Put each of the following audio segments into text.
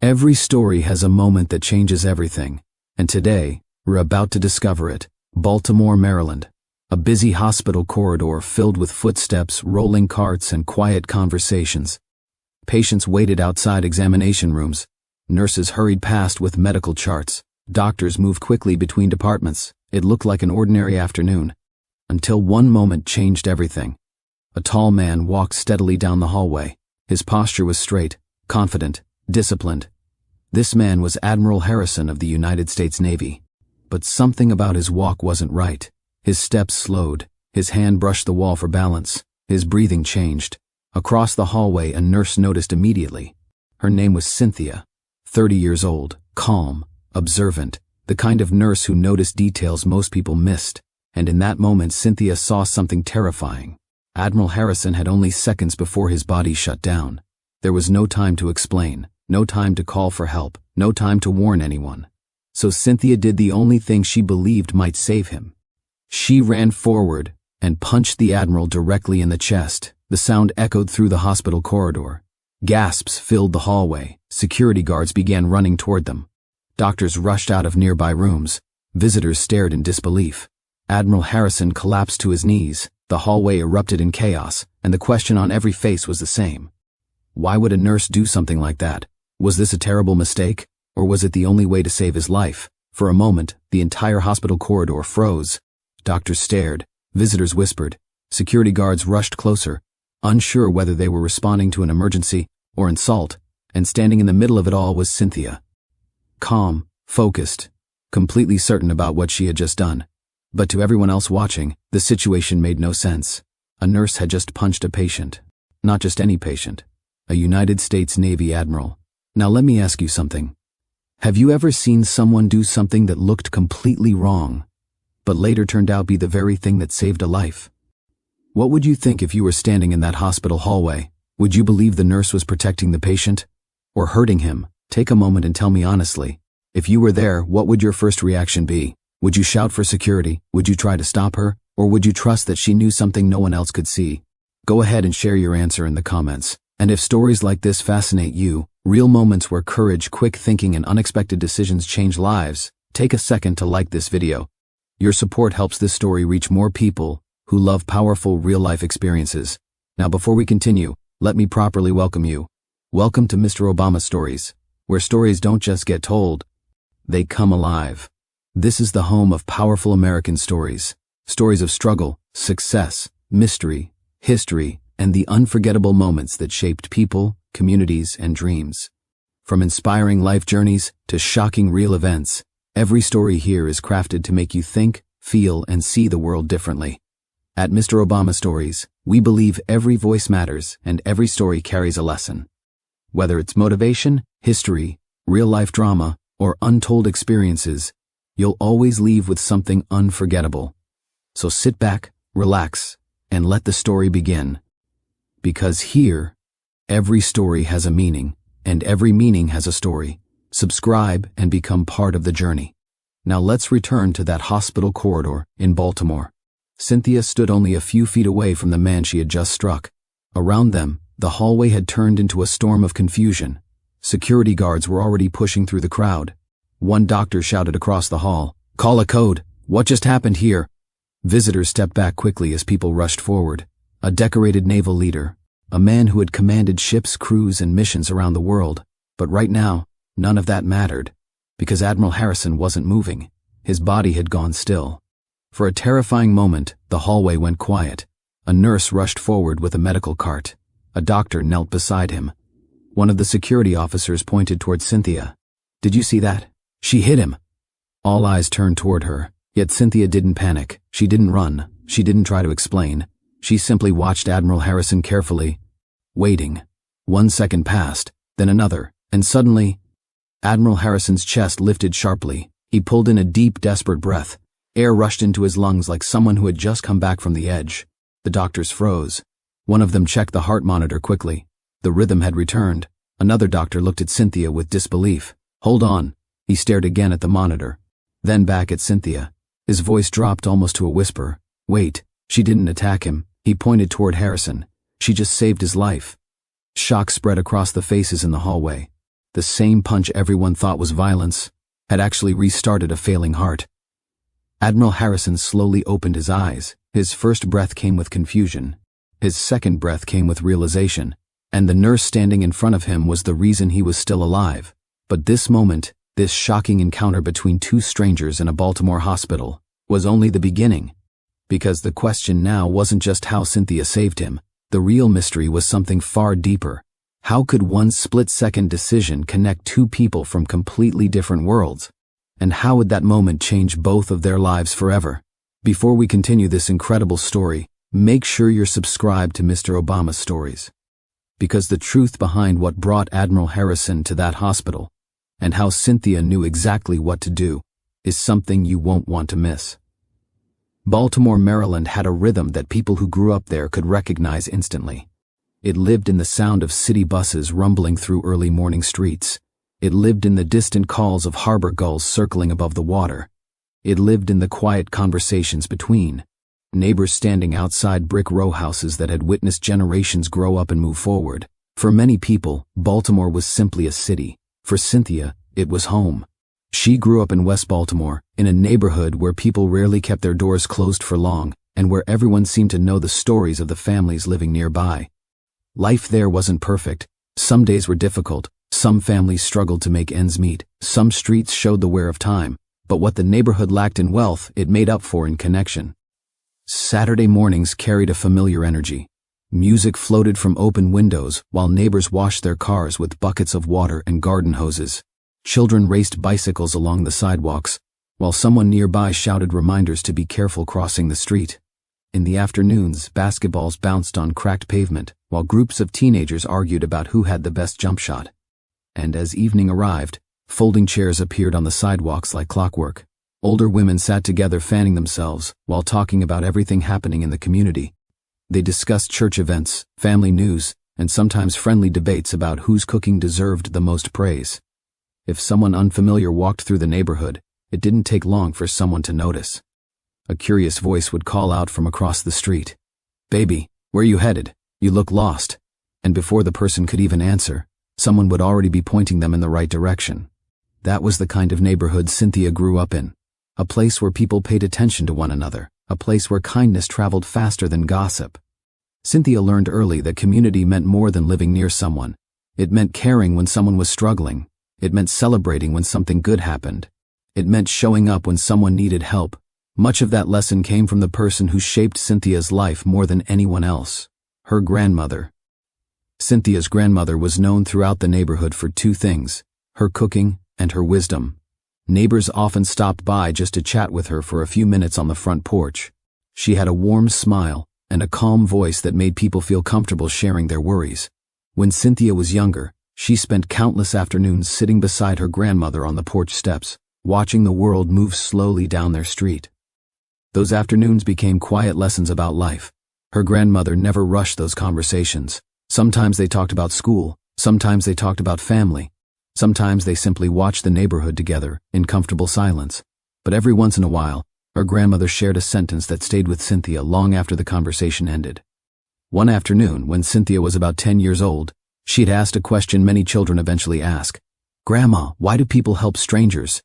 Every story has a moment that changes everything, and today, we're about to discover it. Baltimore, Maryland. A busy hospital corridor filled with footsteps, rolling carts, and quiet conversations. Patients waited outside examination rooms. Nurses hurried past with medical charts. Doctors moved quickly between departments. It looked like an ordinary afternoon, until one moment changed everything. A tall man walked steadily down the hallway. His posture was straight, confident, disciplined. This man was Admiral Harrison of the United States Navy. But something about his walk wasn't right. His steps slowed. His hand brushed the wall for balance. His breathing changed. Across the hallway, a nurse noticed immediately. Her name was Cynthia, 30 years old, calm, observant, the kind of nurse who noticed details most people missed. And in that moment, Cynthia saw something terrifying. Admiral Harrison had only seconds before his body shut down. There was no time to explain, no time to call for help, no time to warn anyone. So Cynthia did the only thing she believed might save him. She ran forward and punched the Admiral directly in the chest. The sound echoed through the hospital corridor. Gasps filled the hallway. Security guards began running toward them. Doctors rushed out of nearby rooms. Visitors stared in disbelief. Admiral Harrison collapsed to his knees. The hallway erupted in chaos, and the question on every face was the same. Why would a nurse do something like that? Was this a terrible mistake, or was it the only way to save his life? For a moment, the entire hospital corridor froze. Doctors stared. Visitors whispered. Security guards rushed closer, unsure whether they were responding to an emergency or insult, and standing in the middle of it all was Cynthia. Calm, focused, completely certain about what she had just done. But to everyone else watching, the situation made no sense. A nurse had just punched a patient. Not just any patient. A United States Navy admiral. Now let me ask you something. Have you ever seen someone do something that looked completely wrong, but later turned out to be the very thing that saved a life? What would you think if you were standing in that hospital hallway? Would you believe the nurse was protecting the patient? Or hurting him? Take a moment and tell me honestly. If you were there, what would your first reaction be? Would you shout for security? Would you try to stop her? Or would you trust that she knew something no one else could see? Go ahead and share your answer in the comments. And if stories like this fascinate you, real moments where courage, quick thinking, and unexpected decisions change lives, take a second to like this video. Your support helps this story reach more people who love powerful real-life experiences. Now before we continue, let me properly welcome you. Welcome to Mr. Obama Stories, where stories don't just get told, they come alive. This is the home of powerful American stories. Stories of struggle, success, mystery, history, and the unforgettable moments that shaped people, communities, and dreams. From inspiring life journeys to shocking real events, every story here is crafted to make you think, feel, and see the world differently. At Mr. Obama Stories, we believe every voice matters and every story carries a lesson. Whether it's motivation, history, real-life drama, or untold experiences, you'll always leave with something unforgettable. So sit back, relax, and let the story begin. Because here, every story has a meaning, and every meaning has a story. Subscribe and become part of the journey. Now let's return to that hospital corridor in Baltimore. Cynthia stood only a few feet away from the man she had just struck. Around them, the hallway had turned into a storm of confusion. Security guards were already pushing through the crowd. One doctor shouted across the hall, "Call a code! What just happened here?" Visitors stepped back quickly as people rushed forward. A decorated naval leader, a man who had commanded ships, crews, and missions around the world. But right now, none of that mattered, because Admiral Harrison wasn't moving. His body had gone still. For a terrifying moment, the hallway went quiet. A nurse rushed forward with a medical cart. A doctor knelt beside him. One of the security officers pointed toward Cynthia. "Did you see that? She hit him." All eyes turned toward her, yet Cynthia didn't panic. She didn't run. She didn't try to explain. She simply watched Admiral Harrison carefully, waiting. 1 second passed, then another, and suddenly, Admiral Harrison's chest lifted sharply. He pulled in a deep, desperate breath. Air rushed into his lungs like someone who had just come back from the edge. The doctors froze. One of them checked the heart monitor quickly. The rhythm had returned. Another doctor looked at Cynthia with disbelief. "Hold on." He stared again at the monitor, then back at Cynthia. His voice dropped almost to a whisper. "Wait." She didn't attack him. He pointed toward Harrison. "She just saved his life." Shock spread across the faces in the hallway. The same punch everyone thought was violence had actually restarted a failing heart. Admiral Harrison slowly opened his eyes. His first breath came with confusion. His second breath came with realization. And the nurse standing in front of him was the reason he was still alive. But this moment, this shocking encounter between two strangers in a Baltimore hospital, was only the beginning. Because the question now wasn't just how Cynthia saved him. The real mystery was something far deeper. How could one split-second decision connect two people from completely different worlds? And how would that moment change both of their lives forever? Before we continue this incredible story, make sure you're subscribed to Mr. Obama's Stories. Because the truth behind what brought Admiral Harrison to that hospital, and how Cynthia knew exactly what to do, is something you won't want to miss. Baltimore, Maryland had a rhythm that people who grew up there could recognize instantly. It lived in the sound of city buses rumbling through early morning streets. It lived in the distant calls of harbor gulls circling above the water. It lived in the quiet conversations between neighbors standing outside brick row houses that had witnessed generations grow up and move forward. For many people, Baltimore was simply a city. For Cynthia, it was home. She grew up in West Baltimore, in a neighborhood where people rarely kept their doors closed for long, and where everyone seemed to know the stories of the families living nearby. Life there wasn't perfect. Some days were difficult. Some families struggled to make ends meet. Some streets showed the wear of time. But what the neighborhood lacked in wealth, it made up for in connection. Saturday mornings carried a familiar energy. Music floated from open windows while neighbors washed their cars with buckets of water and garden hoses. Children raced bicycles along the sidewalks, while someone nearby shouted reminders to be careful crossing the street. In the afternoons, basketballs bounced on cracked pavement, while groups of teenagers argued about who had the best jump shot. And as evening arrived, folding chairs appeared on the sidewalks like clockwork. Older women sat together fanning themselves, while talking about everything happening in the community. They discussed church events, family news, and sometimes friendly debates about whose cooking deserved the most praise. If someone unfamiliar walked through the neighborhood, it didn't take long for someone to notice. A curious voice would call out from across the street, "Baby, where you headed? You look lost." And before the person could even answer, someone would already be pointing them in the right direction. That was the kind of neighborhood Cynthia grew up in. A place where people paid attention to one another. A place where kindness traveled faster than gossip. Cynthia learned early that community meant more than living near someone. It meant caring when someone was struggling. It meant celebrating when something good happened. It meant showing up when someone needed help. Much of that lesson came from the person who shaped Cynthia's life more than anyone else, her grandmother. Cynthia's grandmother was known throughout the neighborhood for two things, her cooking and her wisdom. Neighbors often stopped by just to chat with her for a few minutes on the front porch. She had a warm smile and a calm voice that made people feel comfortable sharing their worries. When Cynthia was younger, she spent countless afternoons sitting beside her grandmother on the porch steps, watching the world move slowly down their street. Those afternoons became quiet lessons about life. Her grandmother never rushed those conversations. Sometimes they talked about school, sometimes they talked about family, sometimes they simply watched the neighborhood together in comfortable silence. But every once in a while, her grandmother shared a sentence that stayed with Cynthia long after the conversation ended. One afternoon, when Cynthia was about 10 years old, she'd asked a question many children eventually ask. "Grandma, why do people help strangers?"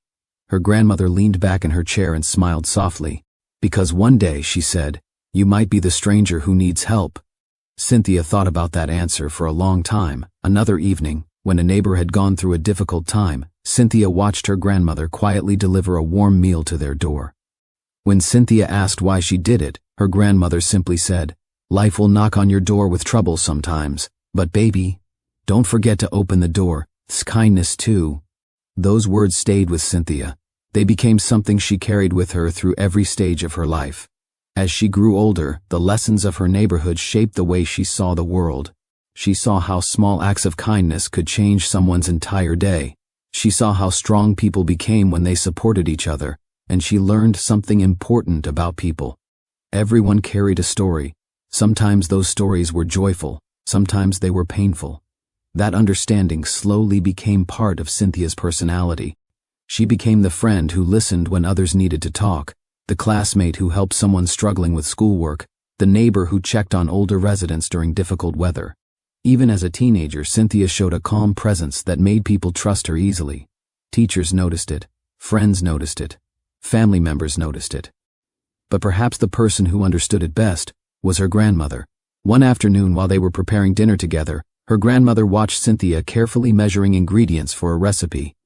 Her grandmother leaned back in her chair and smiled softly. "Because one day," she said, "you might be the stranger who needs help." Cynthia thought about that answer for a long time. Another evening, when a neighbor had gone through a difficult time, Cynthia watched her grandmother quietly deliver a warm meal to their door. When Cynthia asked why she did it, her grandmother simply said, "Life will knock on your door with trouble sometimes, but baby, don't forget to open the door. It's kindness too." Those words stayed with Cynthia. They became something she carried with her through every stage of her life. As she grew older, the lessons of her neighborhood shaped the way she saw the world. She saw how small acts of kindness could change someone's entire day. She saw how strong people became when they supported each other, and she learned something important about people. Everyone carried a story. Sometimes those stories were joyful, sometimes they were painful. That understanding slowly became part of Cynthia's personality. She became the friend who listened when others needed to talk, the classmate who helped someone struggling with schoolwork, the neighbor who checked on older residents during difficult weather. Even as a teenager, Cynthia showed a calm presence that made people trust her easily. Teachers noticed it, friends noticed it, family members noticed it. But perhaps the person who understood it best was her grandmother. One afternoon while they were preparing dinner together, her grandmother watched Cynthia carefully measuring ingredients for a recipe.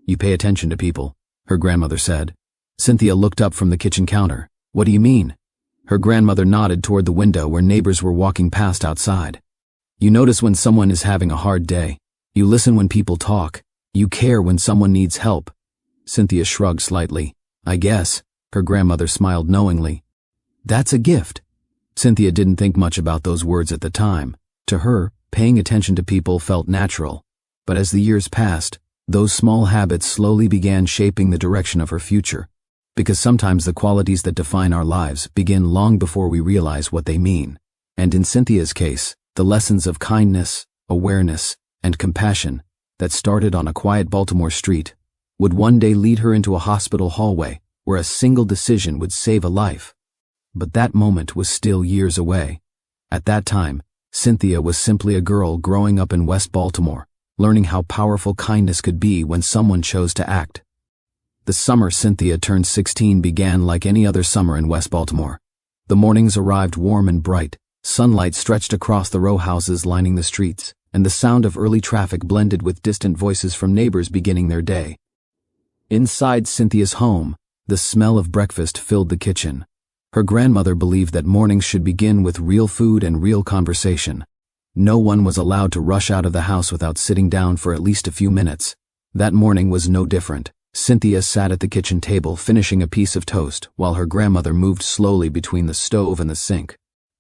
"You pay attention to people," her grandmother said. Cynthia looked up from the kitchen counter. "What do you mean?" Her grandmother nodded toward the window where neighbors were walking past outside. "You notice when someone is having a hard day. You listen when people talk. You care when someone needs help." Cynthia shrugged slightly. "I guess." Her grandmother smiled knowingly. "That's a gift." Cynthia didn't think much about those words at the time. To her, paying attention to people felt natural. But as the years passed, those small habits slowly began shaping the direction of her future. Because sometimes the qualities that define our lives begin long before we realize what they mean. And in Cynthia's case, the lessons of kindness, awareness, and compassion that started on a quiet Baltimore street would one day lead her into a hospital hallway where a single decision would save a life. But that moment was still years away. At that time, Cynthia was simply a girl growing up in West Baltimore, learning how powerful kindness could be when someone chose to act. The summer Cynthia turned 16 began like any other summer in West Baltimore. The mornings arrived warm and bright, sunlight stretched across the row houses lining the streets, and the sound of early traffic blended with distant voices from neighbors beginning their day. Inside Cynthia's home, the smell of breakfast filled the kitchen. Her grandmother believed that mornings should begin with real food and real conversation. No one was allowed to rush out of the house without sitting down for at least a few minutes. That morning was no different. Cynthia sat at the kitchen table finishing a piece of toast while her grandmother moved slowly between the stove and the sink.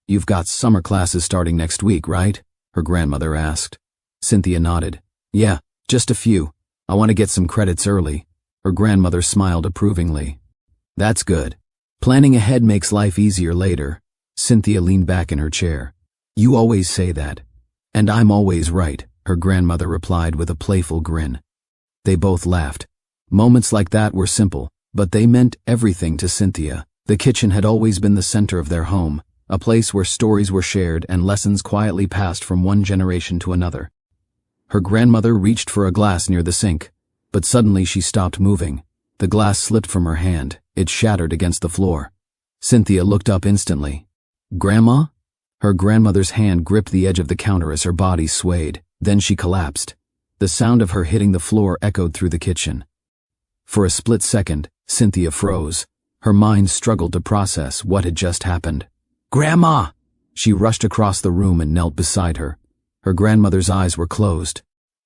"You've got summer classes starting next week, right?" her grandmother asked. Cynthia nodded. "Yeah, just a few. I want to get some credits early." Her grandmother smiled approvingly. "That's good. Planning ahead makes life easier later." Cynthia leaned back in her chair. "You always say that. And I'm always right," her grandmother replied with a playful grin. They both laughed. Moments like that were simple, but they meant everything to Cynthia. The kitchen had always been the center of their home, a place where stories were shared and lessons quietly passed from one generation to another. Her grandmother reached for a glass near the sink, but suddenly she stopped moving. The glass slipped from her hand. It shattered against the floor. Cynthia looked up instantly. "Grandma?" Her grandmother's hand gripped the edge of the counter as her body swayed. Then she collapsed. The sound of her hitting the floor echoed through the kitchen. For a split second, Cynthia froze. Her mind struggled to process what had just happened. "Grandma!" She rushed across the room and knelt beside her. Her grandmother's eyes were closed.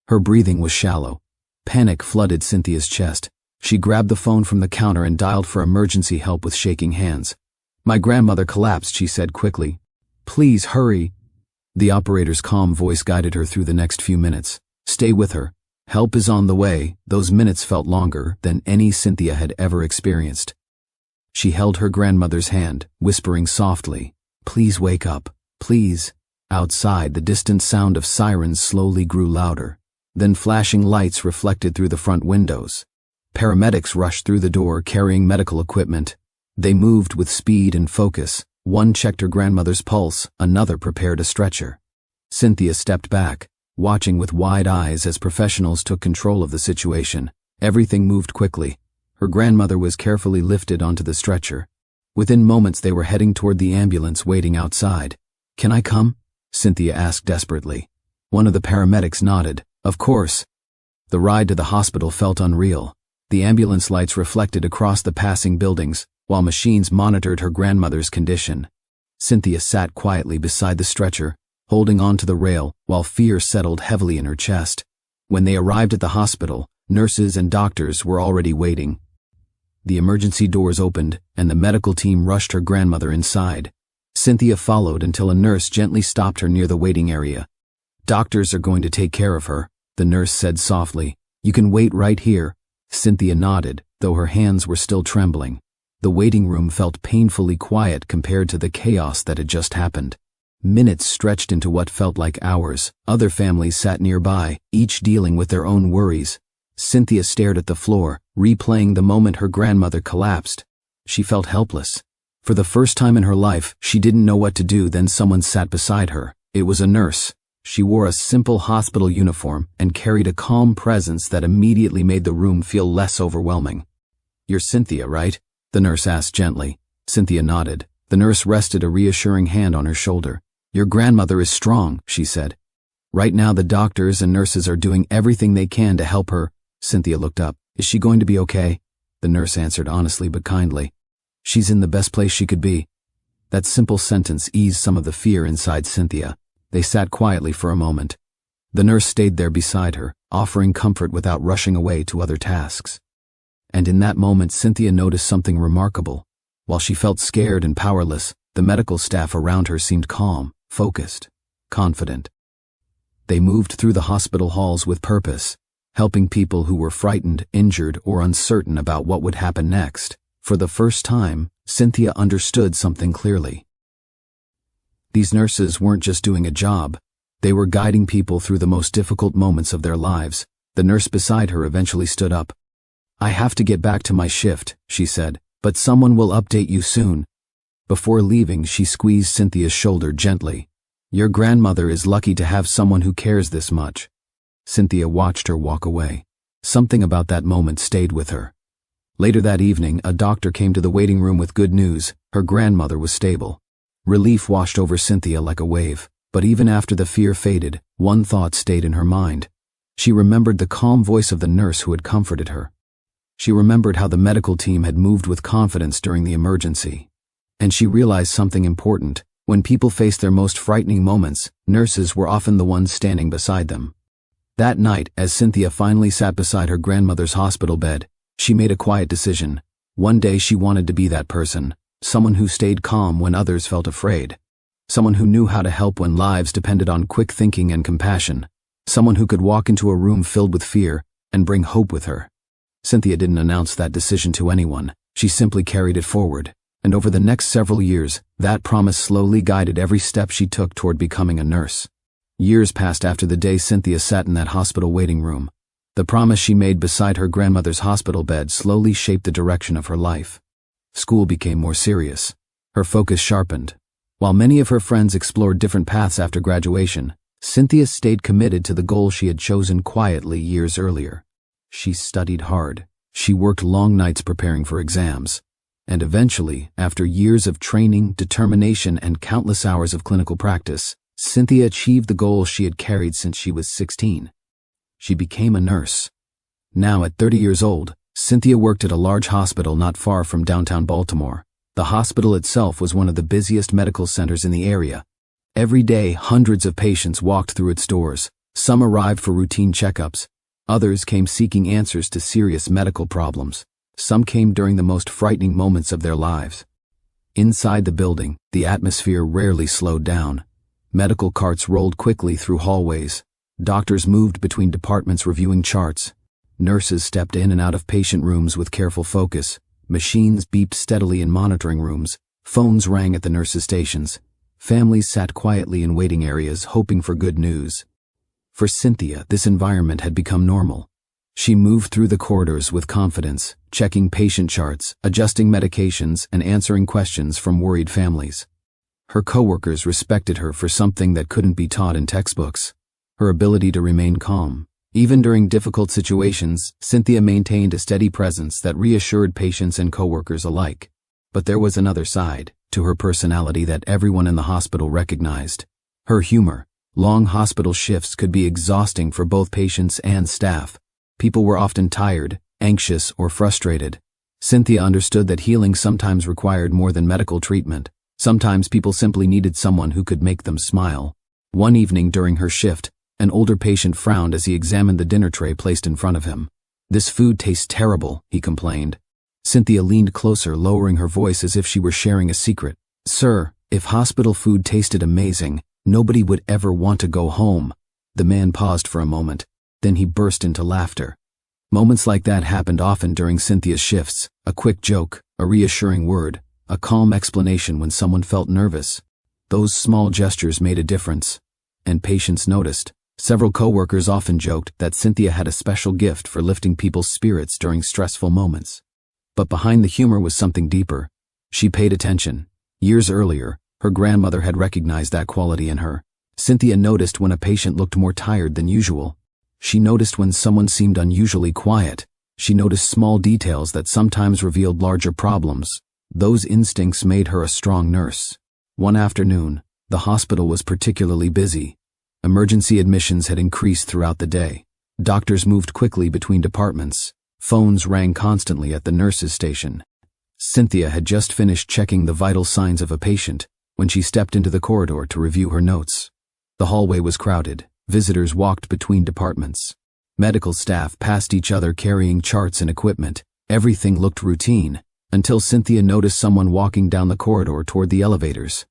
Her breathing was shallow. Panic flooded Cynthia's chest. She grabbed the phone from the counter and dialed for emergency help with shaking hands. "My grandmother collapsed," she said quickly. "Please hurry." The operator's calm voice guided her through the next few minutes. "Stay with her. Help is on the way." Those minutes felt longer than any Cynthia had ever experienced. She held her grandmother's hand, whispering softly, "Please wake up, please." Outside, the distant sound of sirens slowly grew louder. Then flashing lights reflected through the front windows. Paramedics rushed through the door carrying medical equipment. They moved with speed and focus. One checked her grandmother's pulse, another prepared a stretcher. Cynthia stepped back, watching with wide eyes as professionals took control of the situation. Everything moved quickly. Her grandmother was carefully lifted onto the stretcher. Within moments they were heading toward the ambulance waiting outside. "Can I come?" Cynthia asked desperately. One of the paramedics nodded. "Of course." The ride to the hospital felt unreal. The ambulance lights reflected across the passing buildings, while machines monitored her grandmother's condition. Cynthia sat quietly beside the stretcher, holding on to the rail while fear settled heavily in her chest. When they arrived at the hospital, nurses and doctors were already waiting. The emergency doors opened, and the medical team rushed her grandmother inside. Cynthia followed until a nurse gently stopped her near the waiting area. "Doctors are going to take care of her," the nurse said softly. "You can wait right here." Cynthia nodded, though her hands were still trembling. The waiting room felt painfully quiet compared to the chaos that had just happened. Minutes stretched into what felt like hours. Other families sat nearby, each dealing with their own worries. Cynthia stared at the floor, replaying the moment her grandmother collapsed. She felt helpless. For the first time in her life, she didn't know what to do. Then someone sat beside her. It was a nurse. She wore a simple hospital uniform and carried a calm presence that immediately made the room feel less overwhelming. "You're Cynthia, right?" the nurse asked gently. Cynthia nodded. The nurse rested a reassuring hand on her shoulder. "Your grandmother is strong," she said. "Right now the doctors and nurses are doing everything they can to help her." Cynthia looked up. "Is she going to be okay?" The nurse answered honestly but kindly. "She's in the best place she could be." That simple sentence eased some of the fear inside Cynthia. They sat quietly for a moment. The nurse stayed there beside her, offering comfort without rushing away to other tasks. And in that moment Cynthia noticed something remarkable. While she felt scared and powerless, the medical staff around her seemed calm, focused, confident. They moved through the hospital halls with purpose, helping people who were frightened, injured, or uncertain about what would happen next. For the first time, Cynthia understood something clearly. These nurses weren't just doing a job, they were guiding people through the most difficult moments of their lives. The nurse beside her eventually stood up. "I have to get back to my shift," she said, "but someone will update you soon." Before leaving, she squeezed Cynthia's shoulder gently. "Your grandmother is lucky to have someone who cares this much." Cynthia watched her walk away. Something about that moment stayed with her. Later that evening, a doctor came to the waiting room with good news. Her grandmother was stable. Relief washed over Cynthia like a wave, but even after the fear faded, one thought stayed in her mind. She remembered the calm voice of the nurse who had comforted her. She remembered how the medical team had moved with confidence during the emergency. And she realized something important. When people faced their most frightening moments, nurses were often the ones standing beside them. That night, as Cynthia finally sat beside her grandmother's hospital bed, she made a quiet decision. One day she wanted to be that person, someone who stayed calm when others felt afraid, someone who knew how to help when lives depended on quick thinking and compassion, someone who could walk into a room filled with fear and bring hope with her. Cynthia didn't announce that decision to anyone. She simply carried it forward. And over the next several years, that promise slowly guided every step she took toward becoming a nurse. Years passed after the day Cynthia sat in that hospital waiting room. The promise she made beside her grandmother's hospital bed slowly shaped the direction of her life. School became more serious. Her focus sharpened. While many of her friends explored different paths after graduation, Cynthia stayed committed to the goal she had chosen quietly years earlier. She studied hard. She worked long nights preparing for exams. And eventually, after years of training, determination, and countless hours of clinical practice, Cynthia achieved the goal she had carried since she was 16. She became a nurse. Now, at 30 years old, Cynthia worked at a large hospital not far from downtown Baltimore. The hospital itself was one of the busiest medical centers in the area. Every day, hundreds of patients walked through its doors. Some arrived for routine checkups. Others came seeking answers to serious medical problems. Some came during the most frightening moments of their lives. Inside the building, the atmosphere rarely slowed down. Medical carts rolled quickly through hallways. Doctors moved between departments reviewing charts. Nurses stepped in and out of patient rooms with careful focus. Machines beeped steadily in monitoring rooms. Phones rang at the nurses' stations. Families sat quietly in waiting areas, hoping for good news. For Cynthia, this environment had become normal. She moved through the corridors with confidence, checking patient charts, adjusting medications, and answering questions from worried families. Her coworkers respected her for something that couldn't be taught in textbooks: her ability to remain calm. Even during difficult situations, Cynthia maintained a steady presence that reassured patients and coworkers alike. But there was another side to her personality that everyone in the hospital recognized: her humor. Long hospital shifts could be exhausting for both patients and staff. People were often tired, anxious, or frustrated. Cynthia understood that healing sometimes required more than medical treatment. Sometimes people simply needed someone who could make them smile. One evening during her shift, an older patient frowned as he examined the dinner tray placed in front of him. "This food tastes terrible," he complained. Cynthia leaned closer, lowering her voice as if she were sharing a secret. "Sir, if hospital food tasted amazing, nobody would ever want to go home." The man paused for a moment. Then he burst into laughter. Moments like that happened often during Cynthia's shifts: a quick joke, a reassuring word, a calm explanation when someone felt nervous. Those small gestures made a difference, and patients noticed. Several coworkers often joked that Cynthia had a special gift for lifting people's spirits during stressful moments. But behind the humor was something deeper. She paid attention. Years earlier, her grandmother had recognized that quality in her. Cynthia noticed when a patient looked more tired than usual. She noticed when someone seemed unusually quiet. She noticed small details that sometimes revealed larger problems. Those instincts made her a strong nurse. One afternoon, the hospital was particularly busy. Emergency admissions had increased throughout the day. Doctors moved quickly between departments. Phones rang constantly at the nurses' station. Cynthia had just finished checking the vital signs of a patient when she stepped into the corridor to review her notes. The hallway was crowded. Visitors walked between departments. Medical staff passed each other carrying charts and equipment. Everything looked routine, until Cynthia noticed someone walking down the corridor toward the elevators.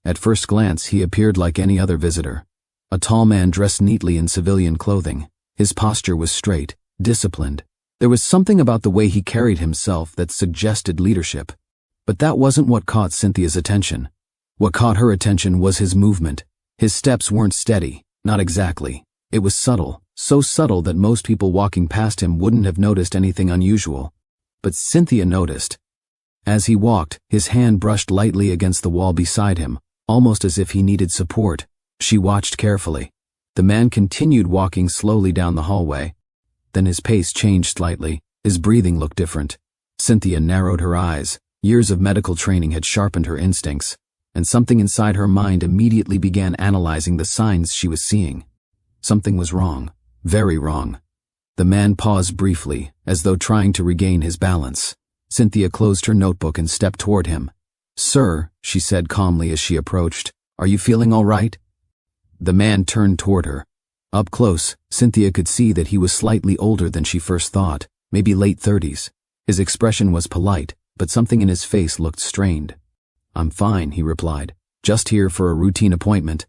At first glance, he appeared like any other visitor. A tall man dressed neatly in civilian clothing. His posture was straight, disciplined. There was something about the way he carried himself that suggested leadership. But that wasn't what caught Cynthia's attention. What caught her attention was his movement. His steps weren't steady, not exactly. It was subtle, so subtle that most people walking past him wouldn't have noticed anything unusual. But Cynthia noticed. As he walked, his hand brushed lightly against the wall beside him, almost as if he needed support. She watched carefully. The man continued walking slowly down the hallway. Then his pace changed slightly. His breathing looked different. Cynthia narrowed her eyes. Years of medical training had sharpened her instincts, and something inside her mind immediately began analyzing the signs she was seeing. Something was wrong, very wrong. The man paused briefly, as though trying to regain his balance. Cynthia closed her notebook and stepped toward him. "Sir," she said calmly as she approached, "are you feeling all right?" The man turned toward her. Up close, Cynthia could see that he was slightly older than she first thought, maybe late 30s. His expression was polite, but something in his face looked strained. "I'm fine," he replied. "Just here for a routine appointment."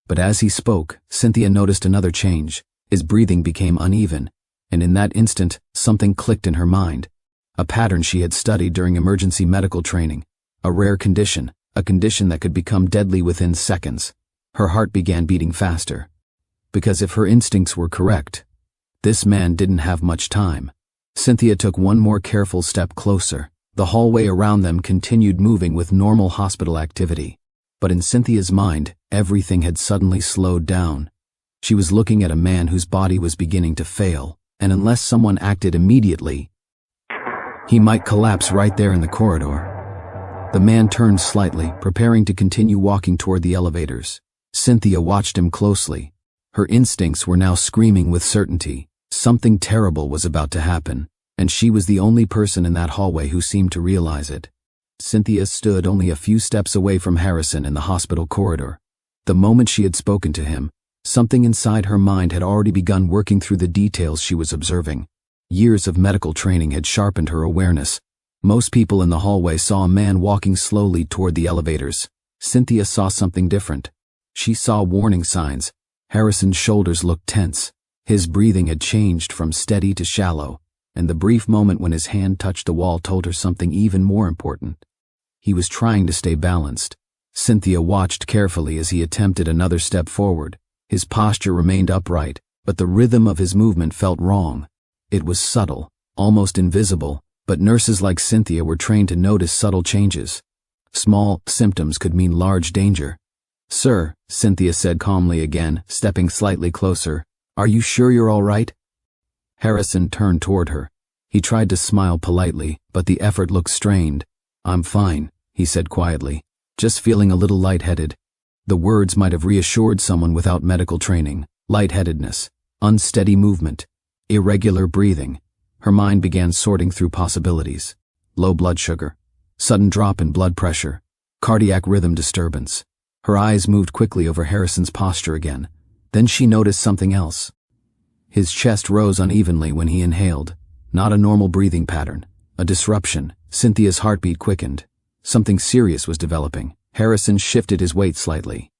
But as he spoke, Cynthia noticed another change. His breathing became uneven, and in that instant, something clicked in her mind. A pattern she had studied during emergency medical training. A rare condition, a condition that could become deadly within seconds. Her heart began beating faster. Because if her instincts were correct, this man didn't have much time. Cynthia took one more careful step closer. The hallway around them continued moving with normal hospital activity. But in Cynthia's mind, everything had suddenly slowed down. She was looking at a man whose body was beginning to fail, and unless someone acted immediately, he might collapse right there in the corridor. The man turned slightly, preparing to continue walking toward the elevators. Cynthia watched him closely. Her instincts were now screaming with certainty. Something terrible was about to happen, and she was the only person in that hallway who seemed to realize it. Cynthia stood only a few steps away from Harrison in the hospital corridor. The moment she had spoken to him, something inside her mind had already begun working through the details she was observing. Years of medical training had sharpened her awareness. Most people in the hallway saw a man walking slowly toward the elevators. Cynthia saw something different. She saw warning signs. Harrison's shoulders looked tense. His breathing had changed from steady to shallow, and the brief moment when his hand touched the wall told her something even more important. He was trying to stay balanced. Cynthia watched carefully as he attempted another step forward. His posture remained upright, but the rhythm of his movement felt wrong. It was subtle, almost invisible, but nurses like Cynthia were trained to notice subtle changes. Small symptoms could mean large danger. "Sir," Cynthia said calmly again, stepping slightly closer, "are you sure you're all right?" Harrison turned toward her. He tried to smile politely, but the effort looked strained. "I'm fine," he said quietly, "just feeling a little lightheaded." The words might have reassured someone without medical training. Lightheadedness, unsteady movement, irregular breathing. Her mind began sorting through possibilities. Low blood sugar, sudden drop in blood pressure, cardiac rhythm disturbance. Her eyes moved quickly over Harrison's posture again. Then she noticed something else. His chest rose unevenly when he inhaled. Not a normal breathing pattern. A disruption. Cynthia's heartbeat quickened. Something serious was developing. Harrison shifted his weight slightly.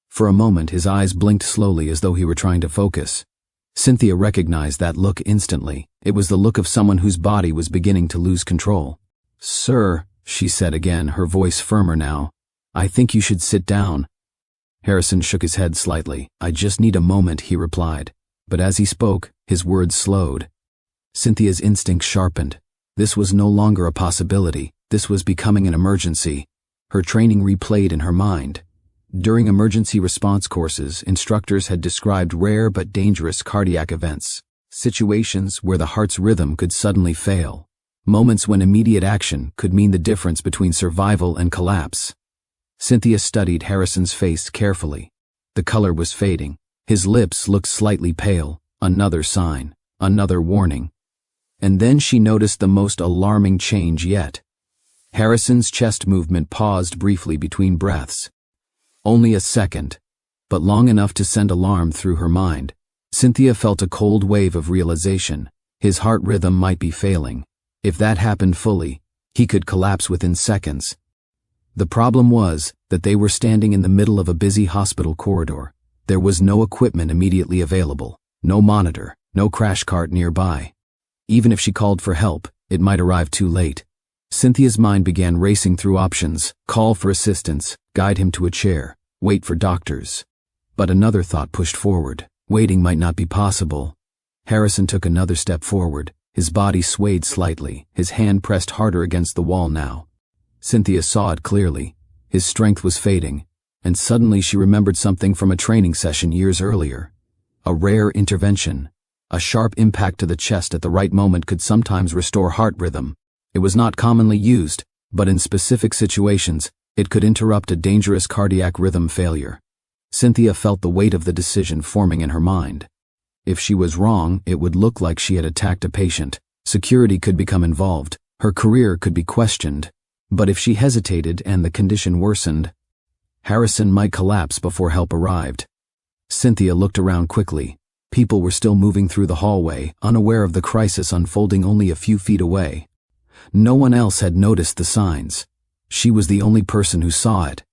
For a moment, his eyes blinked slowly as though he were trying to focus. Cynthia recognized that look instantly. It was the look of someone whose body was beginning to lose control. "Sir," she said again, her voice firmer now, "I think you should sit down." Harrison shook his head slightly. "I just need a moment," he replied. But as he spoke, his words slowed. Cynthia's instincts sharpened. This was no longer a possibility. This was becoming an emergency. Her training replayed in her mind. During emergency response courses, instructors had described rare but dangerous cardiac events, situations where the heart's rhythm could suddenly fail, moments when immediate action could mean the difference between survival and collapse. Cynthia studied Harrison's face carefully. The color was fading. His lips looked slightly pale, another sign, another warning. And then she noticed the most alarming change yet. Harrison's chest movement paused briefly between breaths. Only a second, but long enough to send alarm through her mind. Cynthia felt a cold wave of realization. His heart rhythm might be failing. If that happened fully, he could collapse within seconds. The problem was that they were standing in the middle of a busy hospital corridor. There was no equipment immediately available, no monitor, no crash cart nearby. Even if she called for help, it might arrive too late. Cynthia's mind began racing through options: call for assistance, guide him to a chair, wait for doctors. But another thought pushed forward. Waiting might not be possible. Harrison took another step forward. His body swayed slightly, his hand pressed harder against the wall now. Cynthia saw it clearly. His strength was fading, and suddenly she remembered something from a training session years earlier. A rare intervention. A sharp impact to the chest at the right moment could sometimes restore heart rhythm. It was not commonly used, but in specific situations, it could interrupt a dangerous cardiac rhythm failure. Cynthia felt the weight of the decision forming in her mind. If she was wrong, it would look like she had attacked a patient. Security could become involved. Her career could be questioned. But if she hesitated and the condition worsened, Harrison might collapse before help arrived. Cynthia looked around quickly. People were still moving through the hallway, unaware of the crisis unfolding only a few feet away. No one else had noticed the signs. She was the only person who saw it.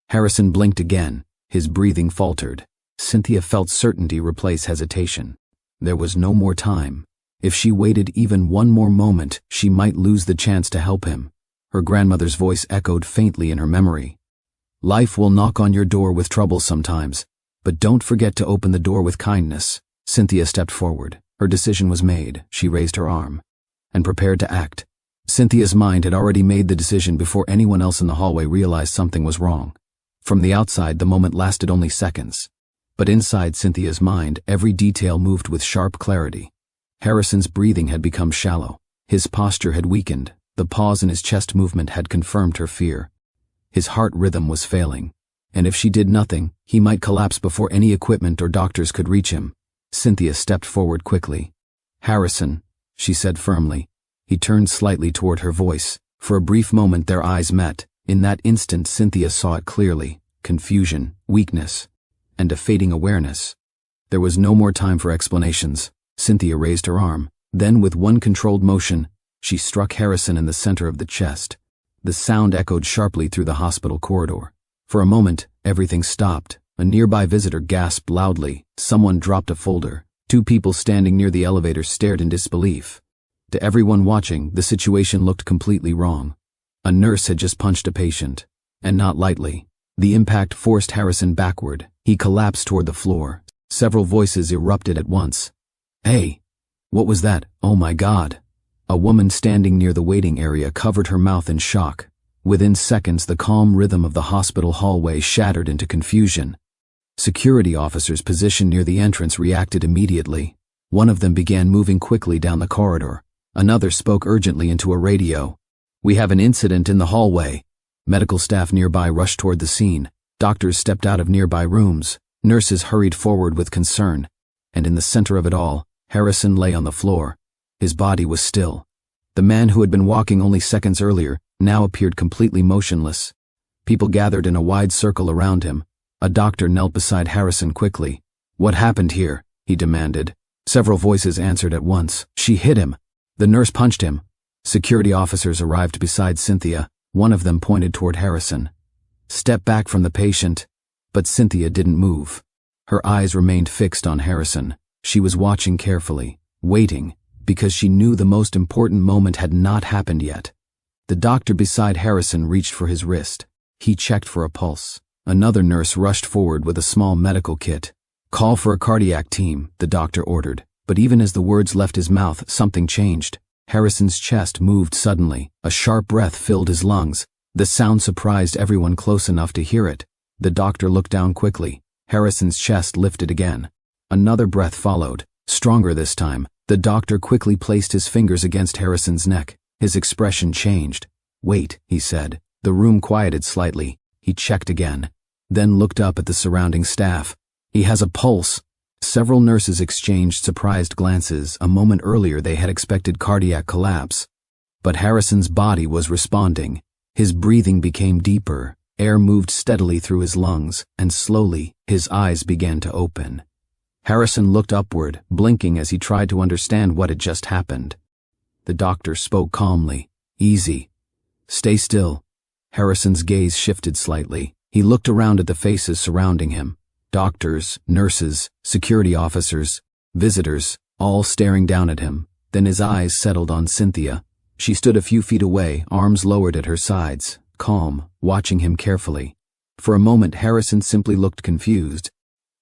Harrison blinked again. His breathing faltered. Cynthia felt certainty replace hesitation. There was no more time. If she waited even one more moment, she might lose the chance to help him. Her grandmother's voice echoed faintly in her memory. Life will knock on your door with trouble sometimes, but don't forget to open the door with kindness. Cynthia stepped forward. Her decision was made. She raised her arm and prepared to act. Cynthia's mind had already made the decision before anyone else in the hallway realized something was wrong. From the outside, the moment lasted only seconds. But inside Cynthia's mind, every detail moved with sharp clarity. Harrison's breathing had become shallow. His posture had weakened. The pause in his chest movement had confirmed her fear. His heart rhythm was failing, and if she did nothing, he might collapse before any equipment or doctors could reach him. Cynthia stepped forward quickly. "Harrison," she said firmly. He turned slightly toward her voice. For a brief moment their eyes met. In that instant Cynthia saw it clearly: confusion, weakness, and a fading awareness. There was no more time for explanations. Cynthia raised her arm. Then, with one controlled motion, she struck Harrison in the center of the chest. The sound echoed sharply through the hospital corridor. For a moment, everything stopped. A nearby visitor gasped loudly. Someone dropped a folder. Two people standing near the elevator stared in disbelief. To everyone watching, the situation looked completely wrong. A nurse had just punched a patient, and not lightly. The impact forced Harrison backward. He collapsed toward the floor. Several voices erupted at once. "Hey, what was that? Oh my God." A woman standing near the waiting area covered her mouth in shock. Within seconds, the calm rhythm of the hospital hallway shattered into confusion. Security officers positioned near the entrance reacted immediately. One of them began moving quickly down the corridor. Another spoke urgently into a radio. "We have an incident in the hallway." Medical staff nearby rushed toward the scene. Doctors stepped out of nearby rooms. Nurses hurried forward with concern. And in the center of it all, Harrison lay on the floor. His body was still. The man who had been walking only seconds earlier now appeared completely motionless. People gathered in a wide circle around him. A doctor knelt beside Harrison quickly. "What happened here?" he demanded. Several voices answered at once. "She hit him. The nurse punched him." Security officers arrived beside Cynthia. One of them pointed toward Harrison. "Step back from the patient." But Cynthia didn't move. Her eyes remained fixed on Harrison. She was watching carefully, waiting, because she knew the most important moment had not happened yet. The doctor beside Harrison reached for his wrist. He checked for a pulse. Another nurse rushed forward with a small medical kit. "Call for a cardiac team," the doctor ordered. But even as the words left his mouth, something changed. Harrison's chest moved suddenly. A sharp breath filled his lungs. The sound surprised everyone close enough to hear it. The doctor looked down quickly. Harrison's chest lifted again. Another breath followed, stronger this time. The doctor quickly placed his fingers against Harrison's neck. His expression changed. "Wait," he said. The room quieted slightly. He checked again, then looked up at the surrounding staff. "He has a pulse." Several nurses exchanged surprised glances. A moment earlier they had expected cardiac collapse. But Harrison's body was responding. His breathing became deeper. Air moved steadily through his lungs, and slowly his eyes began to open. Harrison looked upward, blinking as he tried to understand what had just happened. The doctor spoke calmly. "Easy. Stay still." Harrison's gaze shifted slightly. He looked around at the faces surrounding him. Doctors, nurses, security officers, visitors, all staring down at him. Then his eyes settled on Cynthia. She stood a few feet away, arms lowered at her sides, calm, watching him carefully. For a moment Harrison simply looked confused.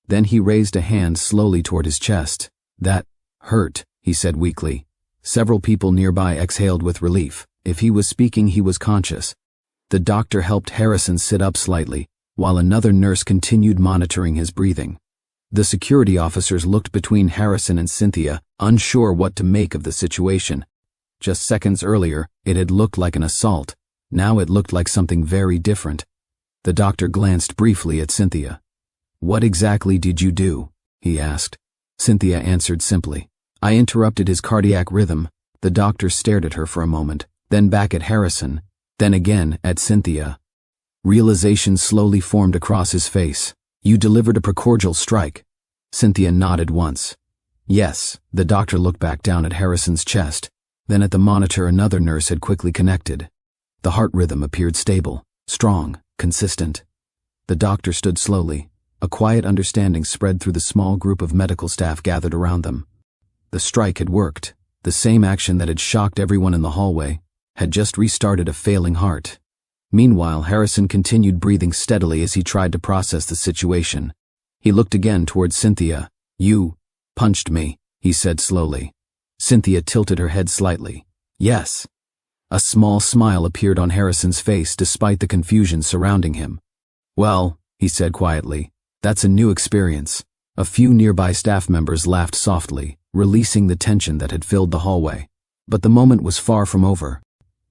Then he raised a hand slowly toward his chest. "That hurt," he said weakly. Several people nearby exhaled with relief. If he was speaking, he was conscious. The doctor helped Harrison sit up slightly, while another nurse continued monitoring his breathing. The security officers looked between Harrison and Cynthia, unsure what to make of the situation. Just seconds earlier, it had looked like an assault. Now it looked like something very different. The doctor glanced briefly at Cynthia. "What exactly did you do?" he asked. Cynthia answered simply. "I interrupted his cardiac rhythm." The doctor stared at her for a moment, then back at Harrison, then again at Cynthia. Realization slowly formed across his face. "You delivered a precordial strike." Cynthia nodded once. "Yes." The doctor looked back down at Harrison's chest. Then at the monitor another nurse had quickly connected. The heart rhythm appeared stable, strong, consistent. The doctor stood slowly. A quiet understanding spread through the small group of medical staff gathered around them. The strike had worked. The same action that had shocked everyone in the hallway had just restarted a failing heart. Meanwhile, Harrison continued breathing steadily as he tried to process the situation. He looked again toward Cynthia. "You punched me," he said slowly. Cynthia tilted her head slightly. "Yes." A small smile appeared on Harrison's face despite the confusion surrounding him. "Well," he said quietly, "that's a new experience." A few nearby staff members laughed softly, releasing the tension that had filled the hallway. But the moment was far from over.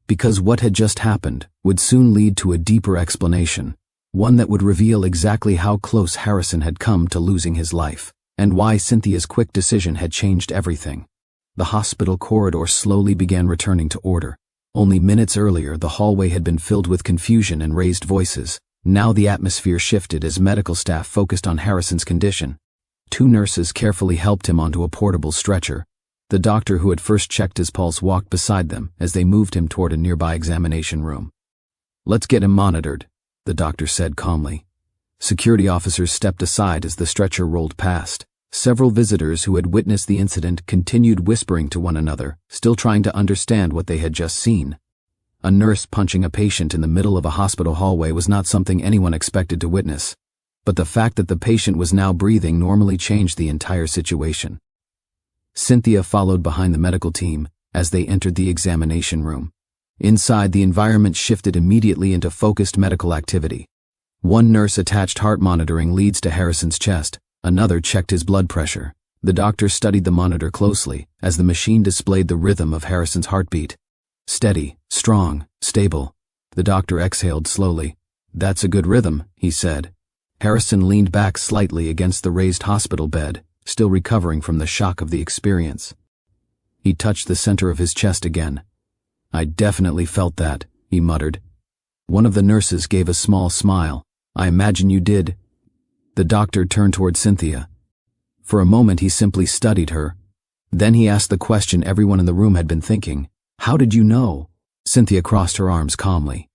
Because what had just happened would soon lead to a deeper explanation, one that would reveal exactly how close Harrison had come to losing his life, and why Cynthia's quick decision had changed everything. The hospital corridor slowly began returning to order. Only minutes earlier, the hallway had been filled with confusion and raised voices. Now the atmosphere shifted as medical staff focused on Harrison's condition. Two nurses carefully helped him onto a portable stretcher. The doctor who had first checked his pulse walked beside them as they moved him toward a nearby examination room. "Let's get him monitored," the doctor said calmly. Security officers stepped aside as the stretcher rolled past. Several visitors who had witnessed the incident continued whispering to one another, still trying to understand what they had just seen. A nurse punching a patient in the middle of a hospital hallway was not something anyone expected to witness. But the fact that the patient was now breathing normally changed the entire situation. Cynthia followed behind the medical team as they entered the examination room. Inside, the environment shifted immediately into focused medical activity. One nurse attached heart monitoring leads to Harrison's chest. Another checked his blood pressure. The doctor studied the monitor closely as the machine displayed the rhythm of Harrison's heartbeat. Steady, strong, stable. The doctor exhaled slowly. "That's a good rhythm," he said. Harrison leaned back slightly against the raised hospital bed, still recovering from the shock of the experience. He touched the center of his chest again. "I definitely felt that," he muttered. One of the nurses gave a small smile. "I imagine you did." The doctor turned toward Cynthia. For a moment he simply studied her. Then he asked the question everyone in the room had been thinking. "How did you know?" Cynthia crossed her arms calmly.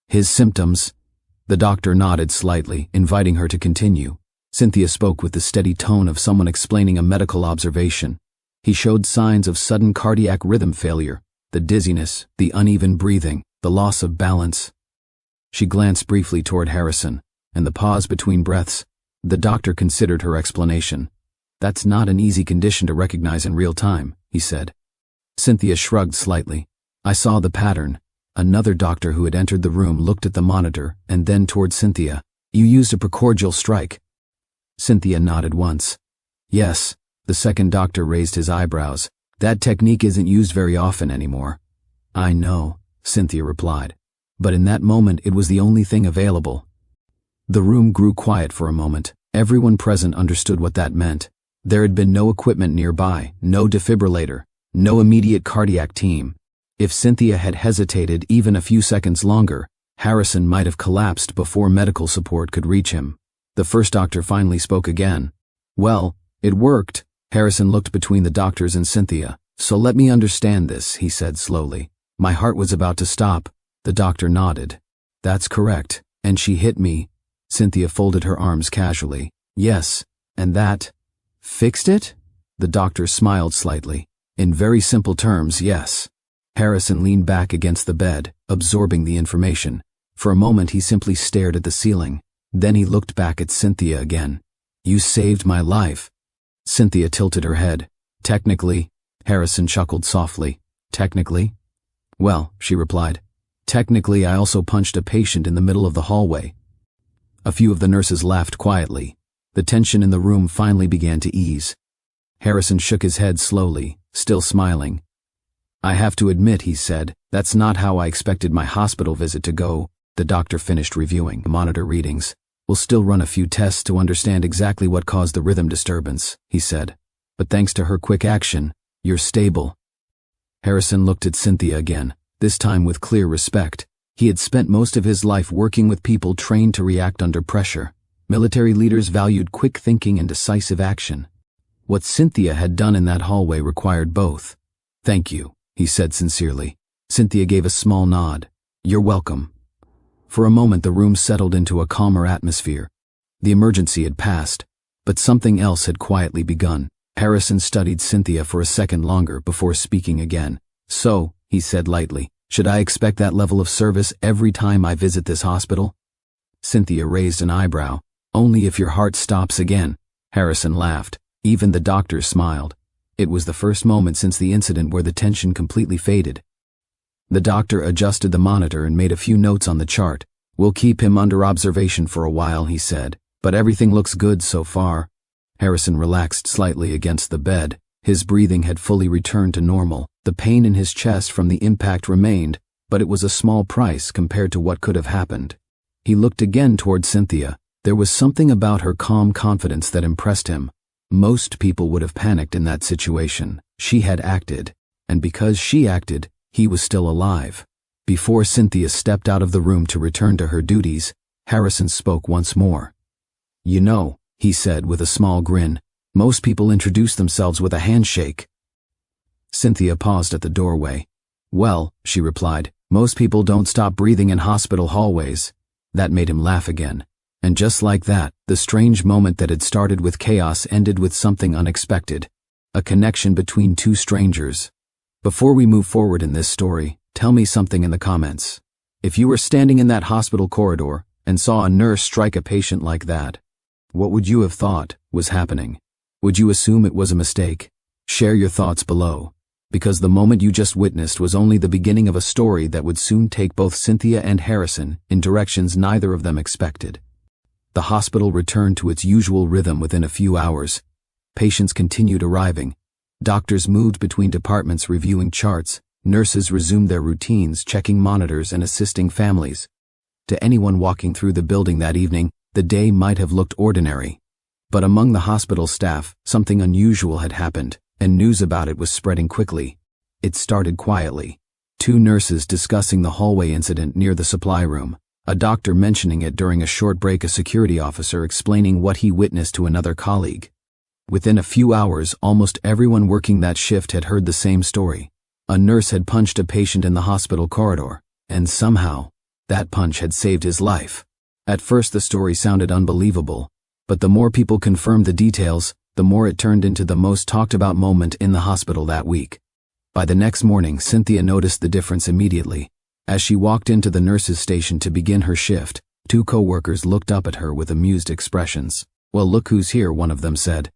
"His symptoms." The doctor nodded slightly, inviting her to continue. Cynthia spoke with the steady tone of someone explaining a medical observation. He showed signs of sudden cardiac rhythm failure, the dizziness, the uneven breathing, the loss of balance. She glanced briefly toward Harrison, and the pause between breaths. The doctor considered her explanation. "That's not an easy condition to recognize in real time," he said. Cynthia shrugged slightly. "I saw the pattern." Another doctor who had entered the room looked at the monitor and then toward Cynthia. You used a precordial strike. Cynthia nodded once. Yes. The second doctor raised his eyebrows. That technique isn't used very often anymore. I know, Cynthia replied. But in that moment it was the only thing available. The room grew quiet for a moment. Everyone present understood what that meant. There had been no equipment nearby, no defibrillator, no immediate cardiac team. If Cynthia had hesitated even a few seconds longer, Harrison might have collapsed before medical support could reach him. The first doctor finally spoke again. Well, it worked. Harrison looked between the doctors and Cynthia. So let me understand this, he said slowly. My heart was about to stop. The doctor nodded. That's correct. And she hit me. Cynthia folded her arms casually. Yes, and that fixed it? The doctor smiled slightly. In very simple terms, yes. Harrison leaned back against the bed, absorbing the information. For a moment he simply stared at the ceiling. Then he looked back at Cynthia again. You saved my life. Cynthia tilted her head. Technically, Harrison chuckled softly. Technically? Well, she replied. Technically, I also punched a patient in the middle of the hallway. A few of the nurses laughed quietly. The tension in the room finally began to ease. Harrison shook his head slowly, still smiling. I have to admit, he said, that's not how I expected my hospital visit to go. The doctor finished reviewing the monitor readings. We'll still run a few tests to understand exactly what caused the rhythm disturbance, he said. But thanks to her quick action, you're stable. Harrison looked at Cynthia again, this time with clear respect. He had spent most of his life working with people trained to react under pressure. Military leaders valued quick thinking and decisive action. What Cynthia had done in that hallway required both. Thank you, he said sincerely. Cynthia gave a small nod. You're welcome. For a moment the room settled into a calmer atmosphere. The emergency had passed, but something else had quietly begun. Harrison studied Cynthia for a second longer before speaking again. So, he said lightly, should I expect that level of service every time I visit this hospital? Cynthia raised an eyebrow. Only if your heart stops again. Harrison laughed. Even the doctor smiled. It was the first moment since the incident where the tension completely faded. The doctor adjusted the monitor and made a few notes on the chart. We'll keep him under observation for a while, he said, but everything looks good so far. Harrison relaxed slightly against the bed. His breathing had fully returned to normal. The pain in his chest from the impact remained, but it was a small price compared to what could have happened. He looked again toward Cynthia. There was something about her calm confidence that impressed him. Most people would have panicked in that situation. She had acted, and because she acted, he was still alive. Before Cynthia stepped out of the room to return to her duties, Harrison spoke once more. You know, he said with a small grin, most people introduce themselves with a handshake. Cynthia paused at the doorway. Well, she replied, most people don't stop breathing in hospital hallways. That made him laugh again. And just like that, the strange moment that had started with chaos ended with something unexpected. A connection between two strangers. Before we move forward in this story, tell me something in the comments. If you were standing in that hospital corridor and saw a nurse strike a patient like that, what would you have thought was happening? Would you assume it was a mistake? Share your thoughts below, because the moment you just witnessed was only the beginning of a story that would soon take both Cynthia and Harrison in directions neither of them expected. The hospital returned to its usual rhythm within a few hours. Patients continued arriving. Doctors moved between departments reviewing charts. Nurses resumed their routines, checking monitors and assisting families. To anyone walking through the building that evening, the day might have looked ordinary. But among the hospital staff, something unusual had happened, and news about it was spreading quickly. It started quietly. Two nurses discussing the hallway incident near the supply room. A doctor mentioning it during a short break, a security officer explaining what he witnessed to another colleague. Within a few hours, almost everyone working that shift had heard the same story. A nurse had punched a patient in the hospital corridor, and somehow, that punch had saved his life. At first the story sounded unbelievable, but the more people confirmed the details, the more it turned into the most talked about moment in the hospital that week. By the next morning, Cynthia noticed the difference immediately. As she walked into the nurse's station to begin her shift, two co-workers looked up at her with amused expressions. Well, look who's here, one of them said.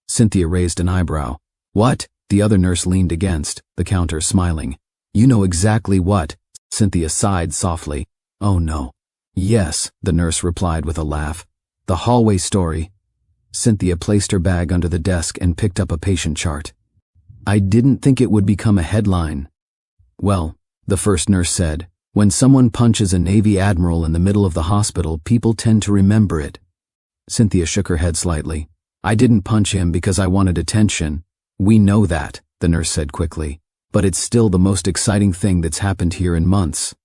Cynthia raised an eyebrow. What? The other nurse leaned against the counter, smiling. You know exactly what. Cynthia sighed softly. Oh no. Yes, the nurse replied with a laugh. The hallway story. Cynthia placed her bag under the desk and picked up a patient chart. I didn't think it would become a headline. Well, the first nurse said, when someone punches a Navy admiral in the middle of the hospital, people tend to remember it. Cynthia shook her head slightly. I didn't punch him because I wanted attention. We know that, the nurse said quickly, but it's still the most exciting thing that's happened here in months.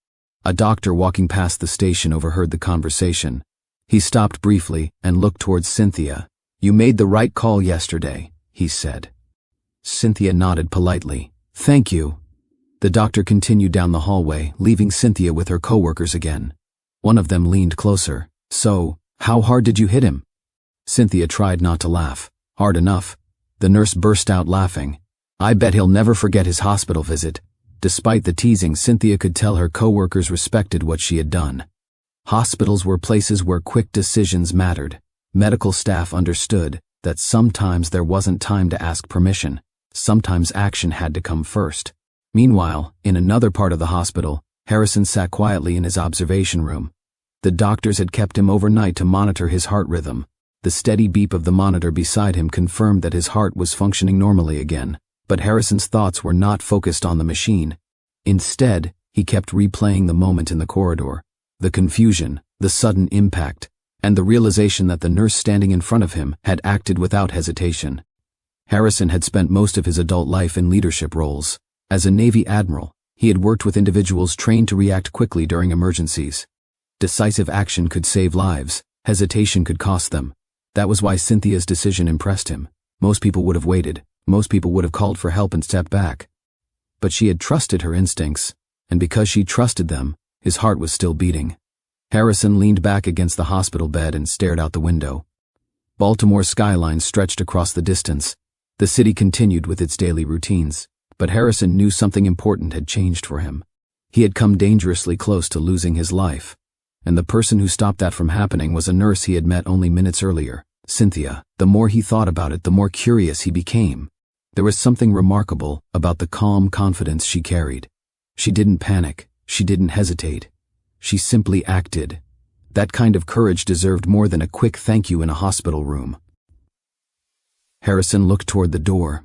A doctor walking past the station overheard the conversation. He stopped briefly and looked towards Cynthia. You made the right call yesterday, he said. Cynthia nodded politely. Thank you. The doctor continued down the hallway, leaving Cynthia with her coworkers again. One of them leaned closer. So, how hard did you hit him? Cynthia tried not to laugh. Hard enough. The nurse burst out laughing. I bet he'll never forget his hospital visit. Despite the teasing, Cynthia could tell her coworkers respected what she had done. Hospitals were places where quick decisions mattered. Medical staff understood that sometimes there wasn't time to ask permission. Sometimes action had to come first. Meanwhile, in another part of the hospital, Harrison sat quietly in his observation room. The doctors had kept him overnight to monitor his heart rhythm. The steady beep of the monitor beside him confirmed that his heart was functioning normally again. But Harrison's thoughts were not focused on the machine. Instead, he kept replaying the moment in the corridor. The confusion, the sudden impact, and the realization that the nurse standing in front of him had acted without hesitation. Harrison had spent most of his adult life in leadership roles. As a Navy admiral, he had worked with individuals trained to react quickly during emergencies. Decisive action could save lives, hesitation could cost them. That was why Cynthia's decision impressed him. Most people would have waited. Most people would have called for help and stepped back. But she had trusted her instincts, and because she trusted them, his heart was still beating. Harrison leaned back against the hospital bed and stared out the window. Baltimore's skyline stretched across the distance. The city continued with its daily routines, but Harrison knew something important had changed for him. He had come dangerously close to losing his life, and the person who stopped that from happening was a nurse he had met only minutes earlier, Cynthia. The more he thought about it, the more curious he became. There was something remarkable about the calm confidence she carried. She didn't panic. She didn't hesitate. She simply acted. That kind of courage deserved more than a quick thank you in a hospital room. Harrison looked toward the door.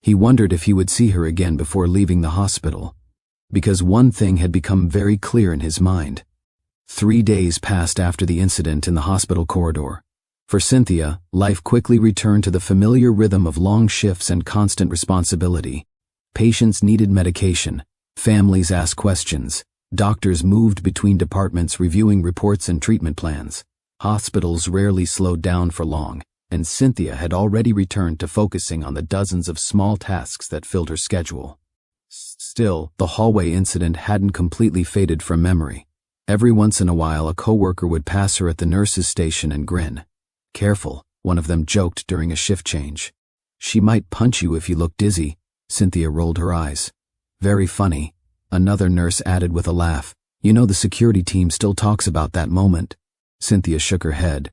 He wondered if he would see her again before leaving the hospital, because one thing had become very clear in his mind. 3 days passed after the incident in the hospital corridor. For Cynthia, life quickly returned to the familiar rhythm of long shifts and constant responsibility. Patients needed medication. Families asked questions. Doctors moved between departments reviewing reports and treatment plans. Hospitals rarely slowed down for long, and Cynthia had already returned to focusing on the dozens of small tasks that filled her schedule. Still, the hallway incident hadn't completely faded from memory. Every once in a while, a coworker would pass her at the nurse's station and grin. Careful, one of them joked during a shift change. She might punch you if you look dizzy. Cynthia rolled her eyes. Very funny, another nurse added with a laugh. You know, the security team still talks about that moment. Cynthia shook her head.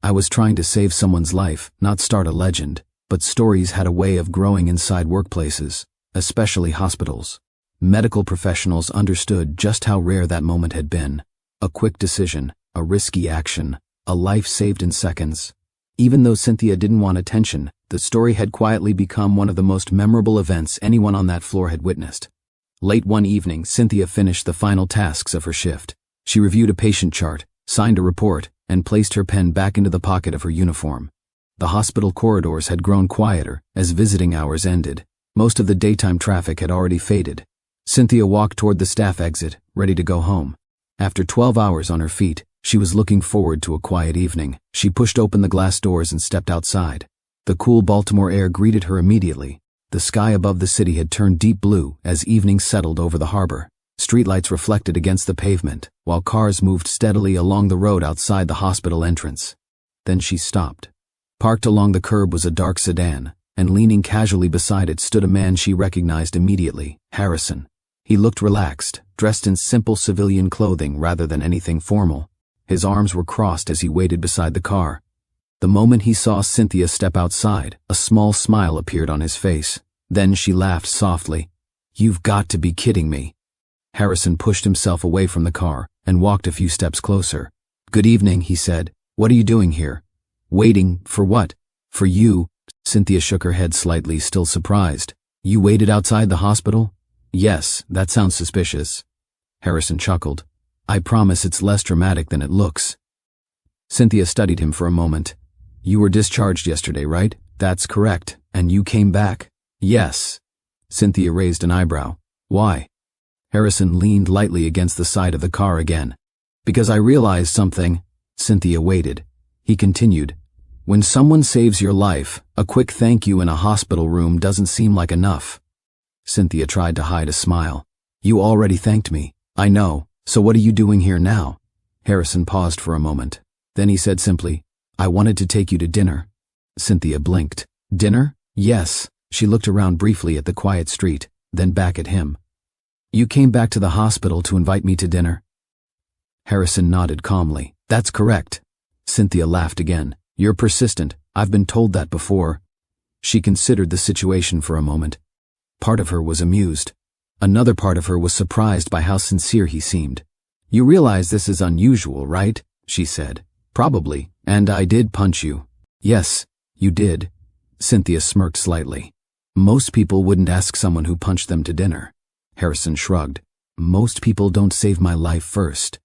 I was trying to save someone's life, not start a legend, but stories had a way of growing inside workplaces, especially hospitals. Medical professionals understood just how rare that moment had been. A quick decision, a risky action, a life saved in seconds. Even though Cynthia didn't want attention, the story had quietly become one of the most memorable events anyone on that floor had witnessed. Late one evening, Cynthia finished the final tasks of her shift. She reviewed a patient chart, signed a report, and placed her pen back into the pocket of her uniform. The hospital corridors had grown quieter as visiting hours ended. Most of the daytime traffic had already faded. Cynthia walked toward the staff exit, ready to go home. After 12 hours on her feet, she was looking forward to a quiet evening. She pushed open the glass doors and stepped outside. The cool Baltimore air greeted her immediately. The sky above the city had turned deep blue as evening settled over the harbor. Streetlights reflected against the pavement, while cars moved steadily along the road outside the hospital entrance. Then she stopped. Parked along the curb was a dark sedan, and leaning casually beside it stood a man she recognized immediately, Harrison. He looked relaxed, dressed in simple civilian clothing rather than anything formal. His arms were crossed as he waited beside the car. The moment he saw Cynthia step outside, a small smile appeared on his face. Then she laughed softly. You've got to be kidding me. Harrison pushed himself away from the car and walked a few steps closer. "Good evening," he said. "What are you doing here?" "Waiting, for what?" "For you." Cynthia shook her head slightly, still surprised. "You waited outside the hospital?" "Yes, that sounds suspicious." Harrison chuckled. "I promise it's less dramatic than it looks." Cynthia studied him for a moment. "You were discharged yesterday, right?" "That's correct. And you came back?" "Yes." Cynthia raised an eyebrow. "Why?" Harrison leaned lightly against the side of the car again. "Because I realized something." Cynthia waited. He continued. "When someone saves your life, a quick thank you in a hospital room doesn't seem like enough." Cynthia tried to hide a smile. "You already thanked me." "I know. So what are you doing here now?" Harrison paused for a moment. Then he said simply, "I wanted to take you to dinner." Cynthia blinked. "Dinner?" "Yes." She looked around briefly at the quiet street, then back at him. "You came back to the hospital to invite me to dinner?" Harrison nodded calmly. "That's correct." Cynthia laughed again. "You're persistent. I've been told that before." She considered the situation for a moment. Part of her was amused. Another part of her was surprised by how sincere he seemed. "You realize this is unusual, right?" she said. "Probably. And I did punch you." "Yes, you did." Cynthia smirked slightly. "Most people wouldn't ask someone who punched them to dinner." Harrison shrugged. "Most people don't save my life first."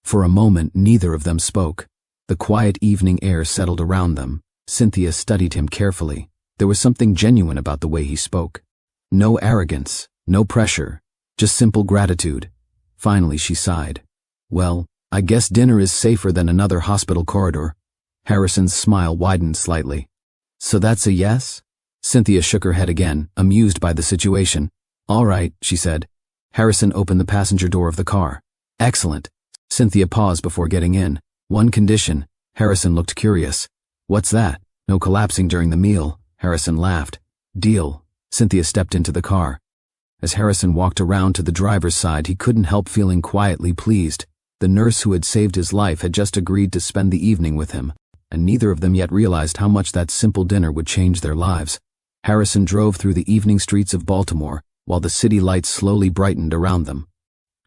For a moment, neither of them spoke. The quiet evening air settled around them. Cynthia studied him carefully. There was something genuine about the way he spoke. No arrogance, no pressure, just simple gratitude. Finally, she sighed. "Well, I guess dinner is safer than another hospital corridor." Harrison's smile widened slightly. "So that's a yes?" Cynthia shook her head again, amused by the situation. "All right," she said. Harrison opened the passenger door of the car. "Excellent." Cynthia paused before getting in. "One condition." Harrison looked curious. "What's that?" "No collapsing during the meal." Harrison laughed. "Deal." Cynthia stepped into the car. As Harrison walked around to the driver's side, he couldn't help feeling quietly pleased. The nurse who had saved his life had just agreed to spend the evening with him, and neither of them yet realized how much that simple dinner would change their lives. Harrison drove through the evening streets of Baltimore, while the city lights slowly brightened around them.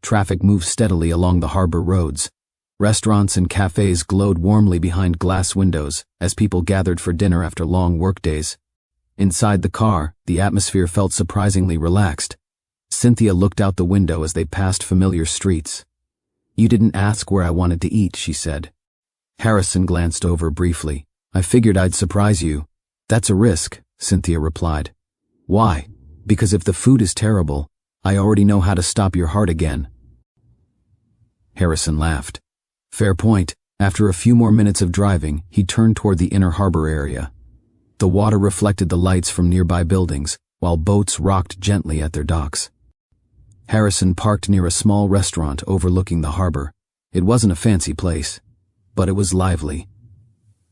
Traffic moved steadily along the harbor roads. Restaurants and cafes glowed warmly behind glass windows as people gathered for dinner after long workdays. Inside the car, the atmosphere felt surprisingly relaxed. Cynthia looked out the window as they passed familiar streets. "You didn't ask where I wanted to eat," she said. Harrison glanced over briefly. "I figured I'd surprise you." "That's a risk," Cynthia replied. "Why?" "Because if the food is terrible, I already know how to stop your heart again." Harrison laughed. "Fair point." After a few more minutes of driving, he turned toward the inner harbor area. The water reflected the lights from nearby buildings, while boats rocked gently at their docks. Harrison parked near a small restaurant overlooking the harbor. It wasn't a fancy place, but it was lively.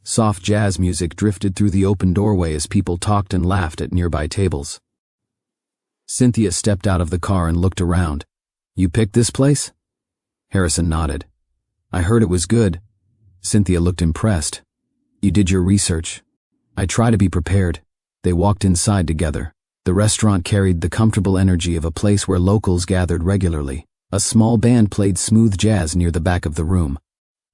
Soft jazz music drifted through the open doorway as people talked and laughed at nearby tables. Cynthia stepped out of the car and looked around. "You picked this place?" Harrison nodded. "I heard it was good." Cynthia looked impressed. "You did your research." "I try to be prepared." They walked inside together. The restaurant carried the comfortable energy of a place where locals gathered regularly. A small band played smooth jazz near the back of the room.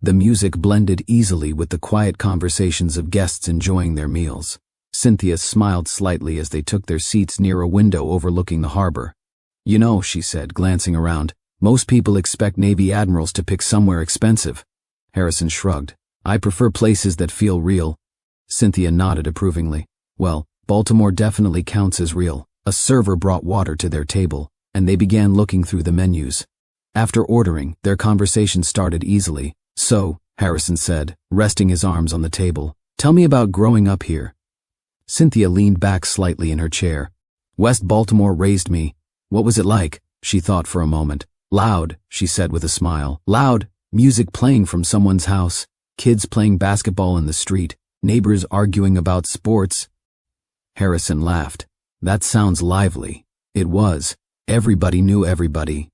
The music blended easily with the quiet conversations of guests enjoying their meals. Cynthia smiled slightly as they took their seats near a window overlooking the harbor. "You know," she said, glancing around, "most people expect Navy admirals to pick somewhere expensive." Harrison shrugged. "I prefer places that feel real." Cynthia nodded approvingly. "Well, Baltimore definitely counts as real." A server brought water to their table, and they began looking through the menus. After ordering, their conversation started easily. "So," Harrison said, resting his arms on the table, "tell me about growing up here." Cynthia leaned back slightly in her chair. "West Baltimore raised me." "What was it like?" She thought for a moment. "Loud," she said with a smile. "Loud. Music playing from someone's house. Kids playing basketball in the street. Neighbors arguing about sports." Harrison laughed. "That sounds lively." It was. Everybody knew everybody.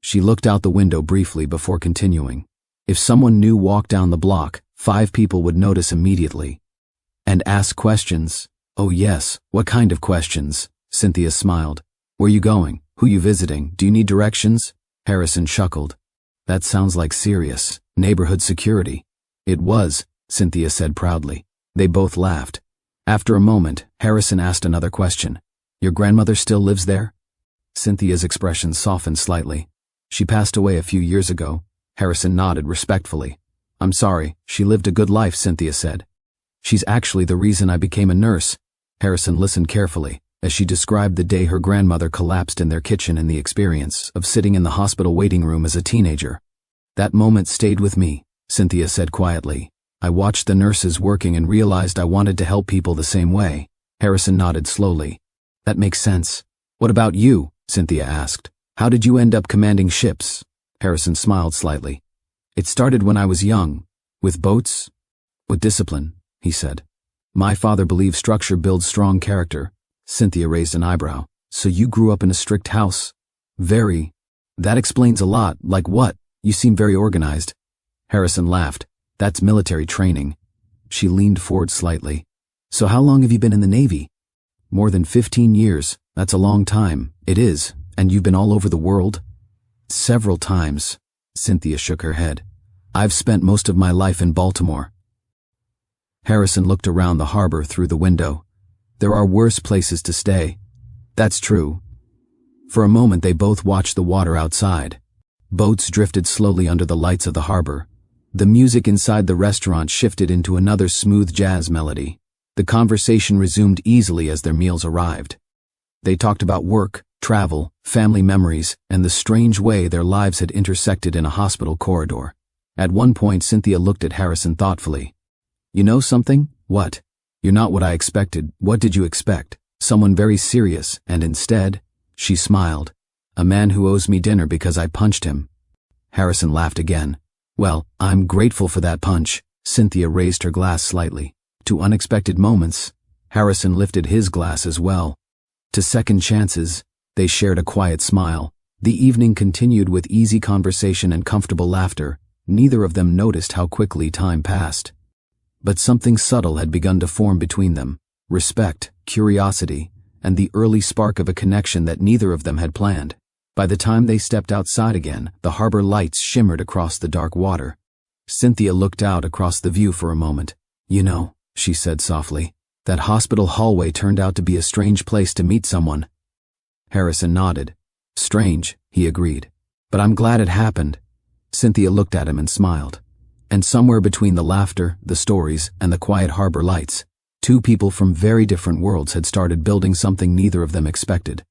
She looked out the window briefly before continuing. If someone new walked down the block, 5 people would notice immediately. "And ask questions?" "Oh yes, what kind of questions?" Cynthia smiled. "Where you going? Who you visiting? Do you need directions?" Harrison chuckled. That sounds like serious neighborhood security. It was, Cynthia said proudly. They both laughed. After a moment, Harrison asked another question. Your grandmother still lives there? Cynthia's expression softened slightly. She passed away a few years ago. Harrison nodded respectfully. I'm sorry, she lived a good life, Cynthia said. She's actually the reason I became a nurse. Harrison listened carefully as she described the day her grandmother collapsed in their kitchen and the experience of sitting in the hospital waiting room as a teenager. That moment stayed with me, Cynthia said quietly. I watched the nurses working and realized I wanted to help people the same way. Harrison nodded slowly. That makes sense. What about you? Cynthia asked. How did you end up commanding ships? Harrison smiled slightly. It started when I was young. With boats? With discipline, he said. My father believed structure builds strong character. Cynthia raised an eyebrow. So you grew up in a strict house? Very. That explains a lot. Like what? You seem very organized. Harrison laughed. That's military training. She leaned forward slightly. So how long have you been in the Navy? More than 15 years. That's a long time. It is. And you've been all over the world? Several times. Cynthia shook her head. I've spent most of my life in Baltimore. Harrison looked around the harbor through the window. There are worse places to stay. That's true. For a moment they both watched the water outside. Boats drifted slowly under the lights of the harbor. The music inside the restaurant shifted into another smooth jazz melody. The conversation resumed easily as their meals arrived. They talked about work, travel, family memories, and the strange way their lives had intersected in a hospital corridor. At one point, Cynthia looked at Harrison thoughtfully. You know something? What? You're not what I expected. What did you expect? Someone very serious, and instead, she smiled. A man who owes me dinner because I punched him. Harrison laughed again. Well, I'm grateful for that punch. Cynthia raised her glass slightly. To unexpected moments, Harrison lifted his glass as well. To second chances, they shared a quiet smile. The evening continued with easy conversation and comfortable laughter. Neither of them noticed how quickly time passed. But something subtle had begun to form between them. Respect, curiosity, and the early spark of a connection that neither of them had planned. By the time they stepped outside again, the harbor lights shimmered across the dark water. Cynthia looked out across the view for a moment. You know, she said softly, that hospital hallway turned out to be a strange place to meet someone. Harrison nodded. Strange, he agreed. But I'm glad it happened. Cynthia looked at him and smiled. And somewhere between the laughter, the stories, and the quiet harbor lights, two people from very different worlds had started building something neither of them expected.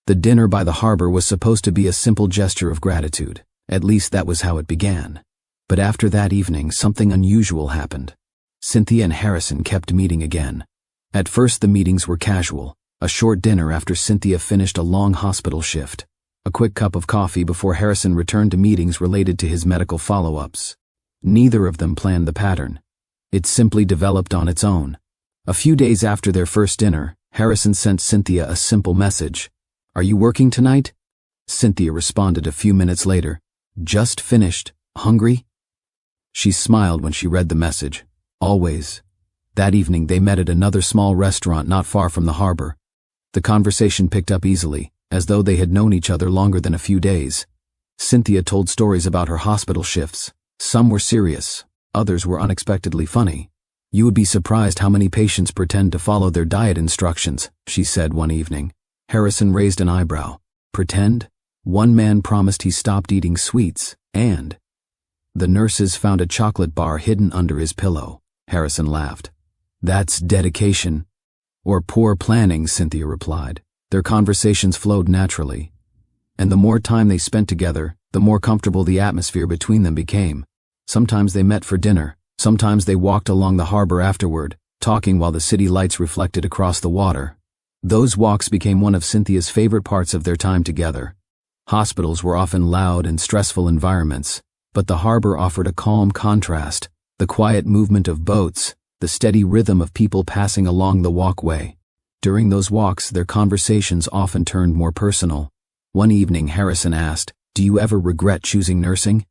The dinner by the harbor was supposed to be a simple gesture of gratitude. At least that was how it began. But after that evening, something unusual happened. Cynthia and Harrison kept meeting again. At first the meetings were casual, a short dinner after Cynthia finished a long hospital shift, a quick cup of coffee before Harrison returned to meetings related to his medical follow-ups. Neither of them planned the pattern. It simply developed on its own. A few days after their first dinner, Harrison sent Cynthia a simple message. Are you working tonight? Cynthia responded a few minutes later. Just finished. Hungry? She smiled when she read the message. Always. That evening they met at another small restaurant not far from the harbor. The conversation picked up easily, as though they had known each other longer than a few days. Cynthia told stories about her hospital shifts. Some were serious, others were unexpectedly funny. You would be surprised how many patients pretend to follow their diet instructions, she said one evening. Harrison raised an eyebrow. Pretend? One man promised he stopped eating sweets, and the nurses found a chocolate bar hidden under his pillow. Harrison laughed. That's dedication. Or poor planning, Cynthia replied. Their conversations flowed naturally. And the more time they spent together, the more comfortable the atmosphere between them became. Sometimes they met for dinner. Sometimes they walked along the harbor afterward, talking while the city lights reflected across the water. Those walks became one of Cynthia's favorite parts of their time together. Hospitals were often loud and stressful environments, but the harbor offered a calm contrast, the quiet movement of boats, the steady rhythm of people passing along the walkway. During those walks, their conversations often turned more personal. One evening, Harrison asked, "Do you ever regret choosing nursing?"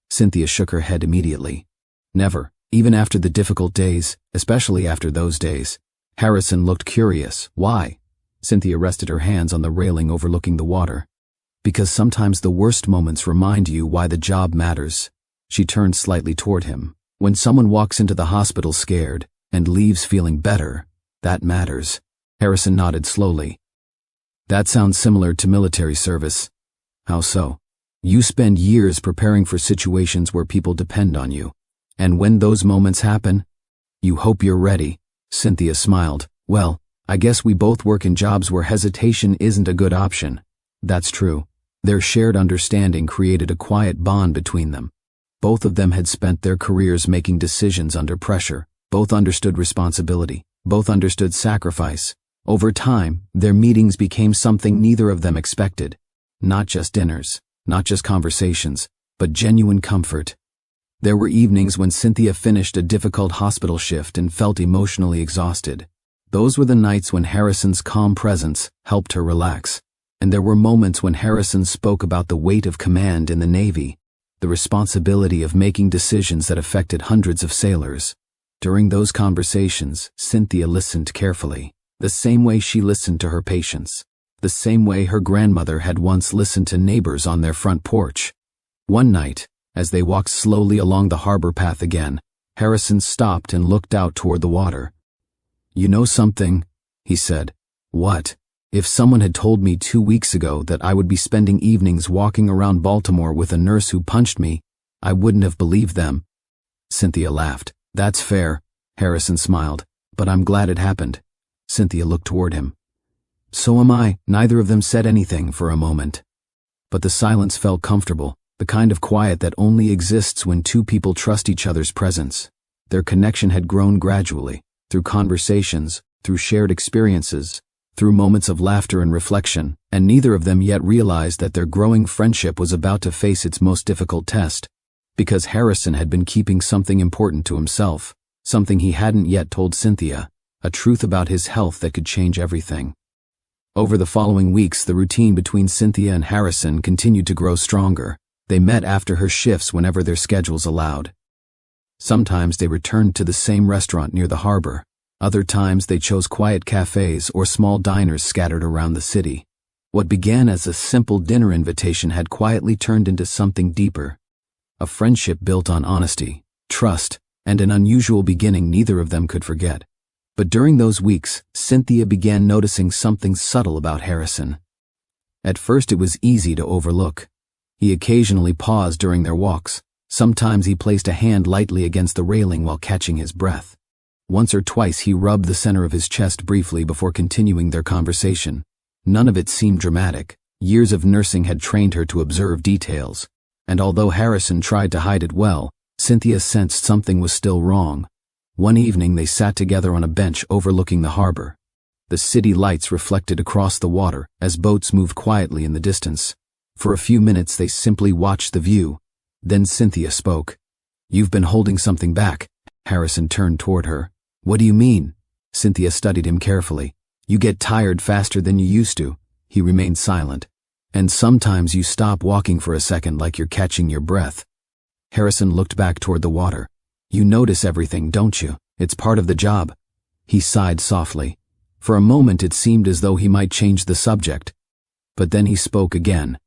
Cynthia shook her head immediately. Never, even after the difficult days, especially after those days. Harrison looked curious. Why? Cynthia rested her hands on the railing overlooking the water. Because sometimes the worst moments remind you why the job matters. She turned slightly toward him. When someone walks into the hospital scared and leaves feeling better, that matters. Harrison nodded slowly. That sounds similar to military service. How so? You spend years preparing for situations where people depend on you. And when those moments happen, you hope you're ready. Cynthia smiled. Well, I guess we both work in jobs where hesitation isn't a good option. That's true. Their shared understanding created a quiet bond between them. Both of them had spent their careers making decisions under pressure. Both understood responsibility. Both understood sacrifice. Over time, their meetings became something neither of them expected. Not just dinners, not just conversations, but genuine comfort. There were evenings when Cynthia finished a difficult hospital shift and felt emotionally exhausted. Those were the nights when Harrison's calm presence helped her relax. And there were moments when Harrison spoke about the weight of command in the Navy, the responsibility of making decisions that affected hundreds of sailors. During those conversations, Cynthia listened carefully, the same way she listened to her patients, the same way her grandmother had once listened to neighbors on their front porch. One night, as they walked slowly along the harbor path again, Harrison stopped and looked out toward the water. You know something? He said. What? If someone had told me 2 weeks ago that I would be spending evenings walking around Baltimore with a nurse who punched me, I wouldn't have believed them. Cynthia laughed. That's fair, Harrison smiled, but I'm glad it happened. Cynthia looked toward him. So am I. Neither of them said anything for a moment. But the silence felt comfortable, the kind of quiet that only exists when two people trust each other's presence. Their connection had grown gradually, through conversations, through shared experiences, through moments of laughter and reflection, and neither of them yet realized that their growing friendship was about to face its most difficult test, because Harrison had been keeping something important to himself, something he hadn't yet told Cynthia, a truth about his health that could change everything. Over the following weeks, the routine between Cynthia and Harrison continued to grow stronger. They met after her shifts whenever their schedules allowed. Sometimes they returned to the same restaurant near the harbor. Other times they chose quiet cafes or small diners scattered around the city. What began as a simple dinner invitation had quietly turned into something deeper. A friendship built on honesty, trust, and an unusual beginning neither of them could forget. But during those weeks, Cynthia began noticing something subtle about Harrison. At first it was easy to overlook. He occasionally paused during their walks. Sometimes he placed a hand lightly against the railing while catching his breath. Once or twice he rubbed the center of his chest briefly before continuing their conversation. None of it seemed dramatic. Years of nursing had trained her to observe details. And although Harrison tried to hide it well, Cynthia sensed something was still wrong. One evening they sat together on a bench overlooking the harbor. The city lights reflected across the water as boats moved quietly in the distance. For a few minutes they simply watched the view. Then Cynthia spoke. You've been holding something back. Harrison turned toward her. What do you mean? Cynthia studied him carefully. You get tired faster than you used to. He remained silent. And sometimes you stop walking for a second like you're catching your breath. Harrison looked back toward the water. You notice everything, don't you? It's part of the job. He sighed softly. For a moment it seemed as though he might change the subject. But then he spoke again.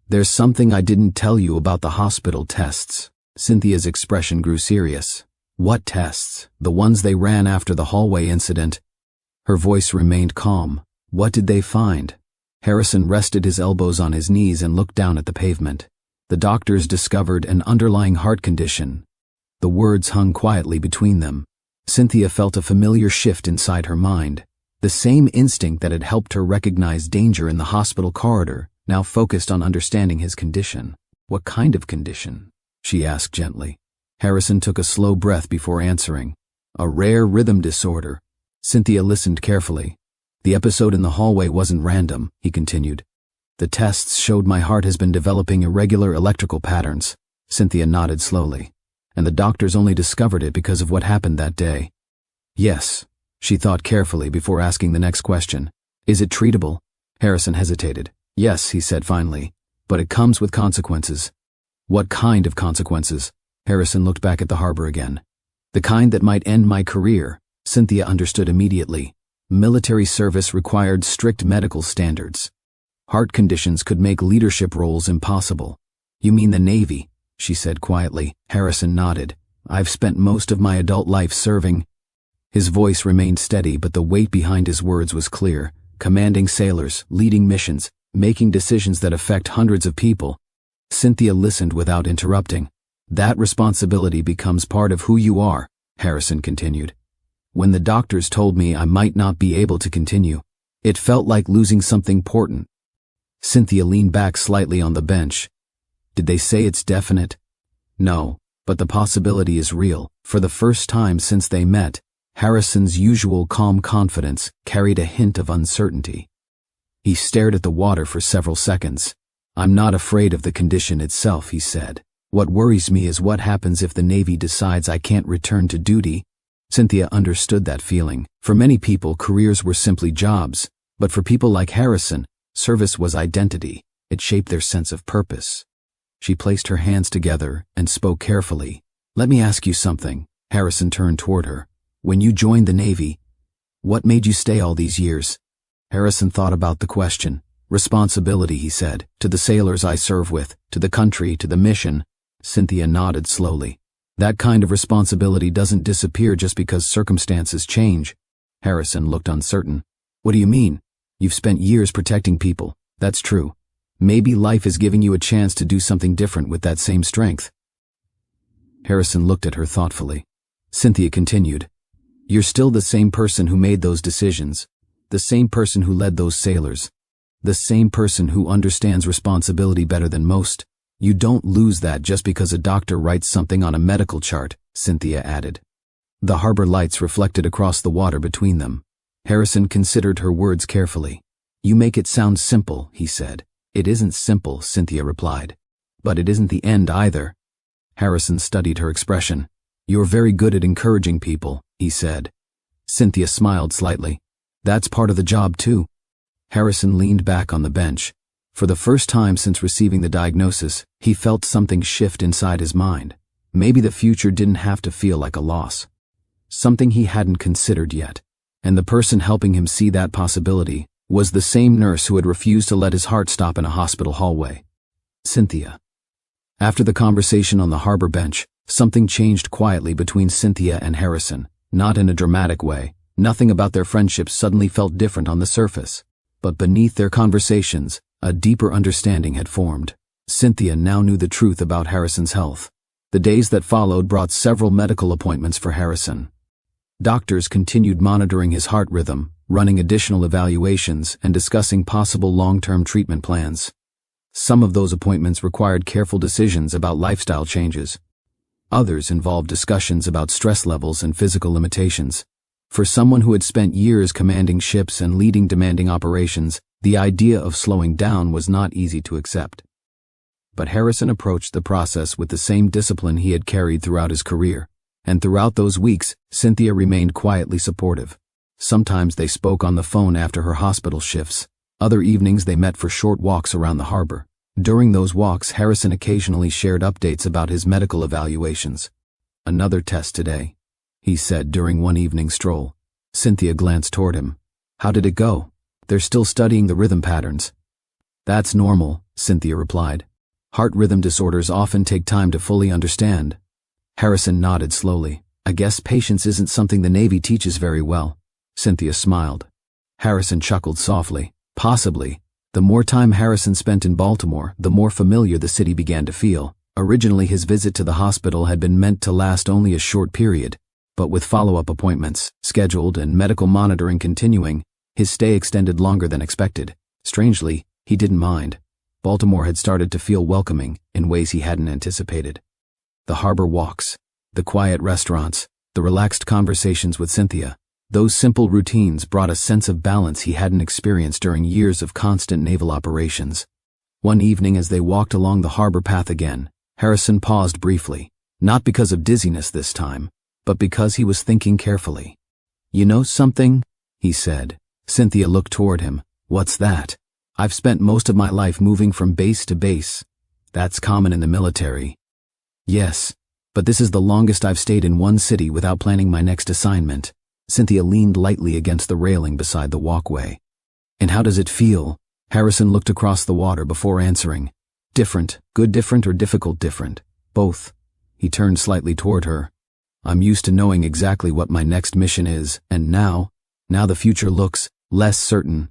There's something I didn't tell you about the hospital tests. Cynthia's expression grew serious. What tests? The ones they ran after the hallway incident. Her voice remained calm. What did they find? Harrison rested his elbows on his knees and looked down at the pavement. The doctors discovered an underlying heart condition. The words hung quietly between them. Cynthia felt a familiar shift inside her mind. The same instinct that had helped her recognize danger in the hospital corridor now focused on understanding his condition. What kind of condition? She asked gently. Harrison took a slow breath before answering. A rare rhythm disorder. Cynthia listened carefully. The episode in the hallway wasn't random, he continued. The tests showed my heart has been developing irregular electrical patterns. Cynthia nodded slowly. And the doctors only discovered it because of what happened that day. Yes, she thought carefully before asking the next question. Is it treatable? Harrison hesitated. Yes, he said finally, but it comes with consequences. What kind of consequences? Harrison looked back at the harbor again. The kind that might end my career. Cynthia understood immediately. Military service required strict medical standards. Heart conditions could make leadership roles impossible. You mean the Navy? She said quietly. Harrison nodded. I've spent most of my adult life serving. His voice remained steady, but the weight behind his words was clear. Commanding sailors, leading missions, making decisions that affect hundreds of people. Cynthia listened without interrupting. That responsibility becomes part of who you are, Harrison continued. When the doctors told me I might not be able to continue, it felt like losing something important. Cynthia leaned back slightly on the bench. Did they say it's definite? No, but the possibility is real. For the first time since they met, Harrison's usual calm confidence carried a hint of uncertainty. He stared at the water for several seconds. I'm not afraid of the condition itself, he said. What worries me is what happens if the Navy decides I can't return to duty. Cynthia understood that feeling. For many people, careers were simply jobs, but for people like Harrison, service was identity. It shaped their sense of purpose. She placed her hands together and spoke carefully. Let me ask you something. Harrison turned toward her. When you joined the Navy, what made you stay all these years? Harrison thought about the question. Responsibility, he said, to the sailors I serve with, to the country, to the mission. Cynthia nodded slowly. That kind of responsibility doesn't disappear just because circumstances change. Harrison looked uncertain. What do you mean? You've spent years protecting people. That's true. Maybe life is giving you a chance to do something different with that same strength. Harrison looked at her thoughtfully. Cynthia continued. You're still the same person who made those decisions, the same person who led those sailors, the same person who understands responsibility better than most. You don't lose that just because a doctor writes something on a medical chart, Cynthia added. The harbor lights reflected across the water between them. Harrison considered her words carefully. You make it sound simple, he said. It isn't simple, Cynthia replied. But it isn't the end either. Harrison studied her expression. You're very good at encouraging people, he said. Cynthia smiled slightly. That's part of the job too. Harrison leaned back on the bench. For the first time since receiving the diagnosis, he felt something shift inside his mind. Maybe the future didn't have to feel like a loss. Something he hadn't considered yet. And the person helping him see that possibility was the same nurse who had refused to let his heart stop in a hospital hallway. Cynthia. After the conversation on the harbor bench, something changed quietly between Cynthia and Harrison. Not in a dramatic way. Nothing about their friendship suddenly felt different on the surface. But beneath their conversations, a deeper understanding had formed. Cynthia now knew the truth about Harrison's health. The days that followed brought several medical appointments for Harrison. Doctors continued monitoring his heart rhythm, running additional evaluations, and discussing possible long-term treatment plans. Some of those appointments required careful decisions about lifestyle changes. Others involved discussions about stress levels and physical limitations. For someone who had spent years commanding ships and leading demanding operations, the idea of slowing down was not easy to accept. But Harrison approached the process with the same discipline he had carried throughout his career, and throughout those weeks, Cynthia remained quietly supportive. Sometimes they spoke on the phone after her hospital shifts. Other evenings they met for short walks around the harbor. During those walks, Harrison occasionally shared updates about his medical evaluations. Another test today, he said during one evening stroll. Cynthia glanced toward him. How did it go? They're still studying the rhythm patterns. That's normal, Cynthia replied. Heart rhythm disorders often take time to fully understand. Harrison nodded slowly. I guess patience isn't something the Navy teaches very well. Cynthia smiled. Harrison chuckled softly. Possibly. The more time Harrison spent in Baltimore, the more familiar the city began to feel. Originally, his visit to the hospital had been meant to last only a short period, but with follow-up appointments scheduled and medical monitoring continuing, his stay extended longer than expected. Strangely, he didn't mind. Baltimore had started to feel welcoming in ways he hadn't anticipated. The harbor walks, the quiet restaurants, the relaxed conversations with Cynthia, those simple routines brought a sense of balance he hadn't experienced during years of constant naval operations. One evening as they walked along the harbor path again, Harrison paused briefly, not because of dizziness this time, but because he was thinking carefully. You know something? He said. Cynthia looked toward him. What's that? I've spent most of my life moving from base to base. That's common in the military. Yes, but this is the longest I've stayed in one city without planning my next assignment. Cynthia leaned lightly against the railing beside the walkway. And how does it feel? Harrison looked across the water before answering. Different, good different or difficult different? Both. He turned slightly toward her. I'm used to knowing exactly what my next mission is, and now the future looks less certain.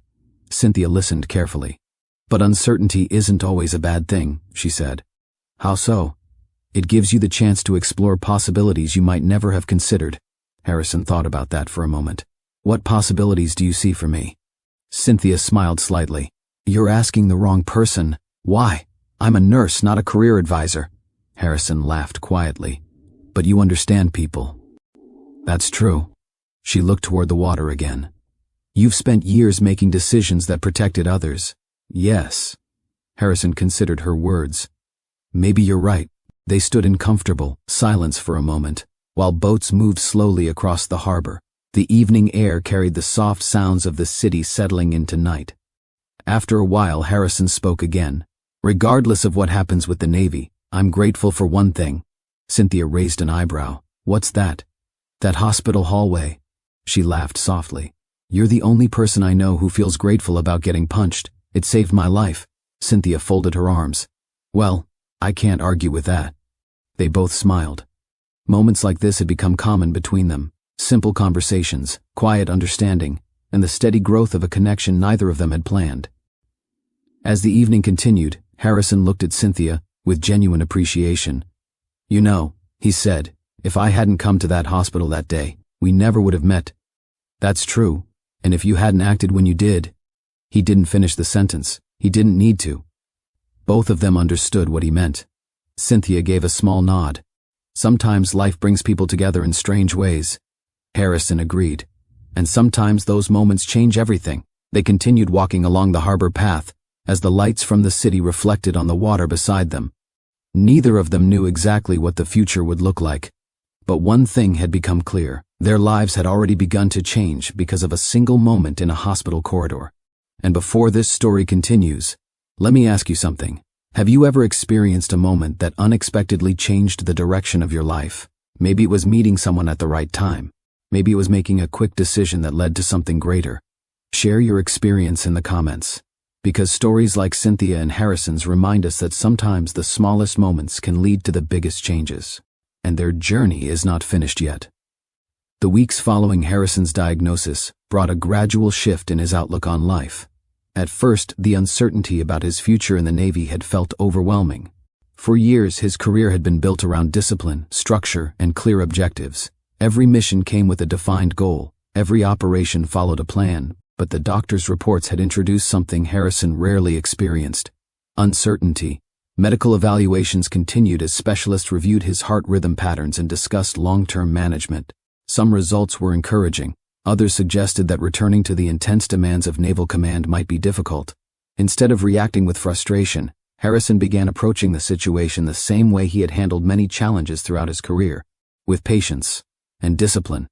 Cynthia listened carefully. But uncertainty isn't always a bad thing, she said. How so? It gives you the chance to explore possibilities you might never have considered. Harrison thought about that for a moment. What possibilities do you see for me? Cynthia smiled slightly. You're asking the wrong person. Why? I'm a nurse, not a career advisor. Harrison laughed quietly. But you understand people. That's true. She looked toward the water again. You've spent years making decisions that protected others. Yes. Harrison considered her words. Maybe you're right. They stood in comfortable silence for a moment, while boats moved slowly across the harbor. The evening air carried the soft sounds of the city settling into night. After a while, Harrison spoke again. Regardless of what happens with the Navy, I'm grateful for one thing. Cynthia raised an eyebrow. What's that? That hospital hallway. She laughed softly. You're the only person I know who feels grateful about getting punched. It saved my life. Cynthia folded her arms. Well, I can't argue with that. They both smiled. Moments like this had become common between them. Simple conversations, quiet understanding, and the steady growth of a connection neither of them had planned. As the evening continued, Harrison looked at Cynthia with genuine appreciation. You know, he said, if I hadn't come to that hospital that day, we never would have met. That's true, and if you hadn't acted when you did. He didn't finish the sentence. He didn't need to. Both of them understood what he meant. Cynthia gave a small nod. Sometimes life brings people together in strange ways. Harrison agreed. And sometimes those moments change everything. They continued walking along the harbor path, as the lights from the city reflected on the water beside them. Neither of them knew exactly what the future would look like. But one thing had become clear. Their lives had already begun to change because of a single moment in a hospital corridor. And before this story continues, let me ask you something. Have you ever experienced a moment that unexpectedly changed the direction of your life? Maybe it was meeting someone at the right time. Maybe it was making a quick decision that led to something greater. Share your experience in the comments. Because stories like Cynthia and Harrison's remind us that sometimes the smallest moments can lead to the biggest changes. And their journey is not finished yet. The weeks following Harrison's diagnosis brought a gradual shift in his outlook on life. At first, the uncertainty about his future in the Navy had felt overwhelming. For years, his career had been built around discipline, structure, and clear objectives. Every mission came with a defined goal. Every operation followed a plan, but the doctor's reports had introduced something Harrison rarely experienced: uncertainty. Medical evaluations continued as specialists reviewed his heart rhythm patterns and discussed long-term management. Some results were encouraging. Others suggested that returning to the intense demands of naval command might be difficult. Instead of reacting with frustration, Harrison began approaching the situation the same way he had handled many challenges throughout his career, with patience and discipline.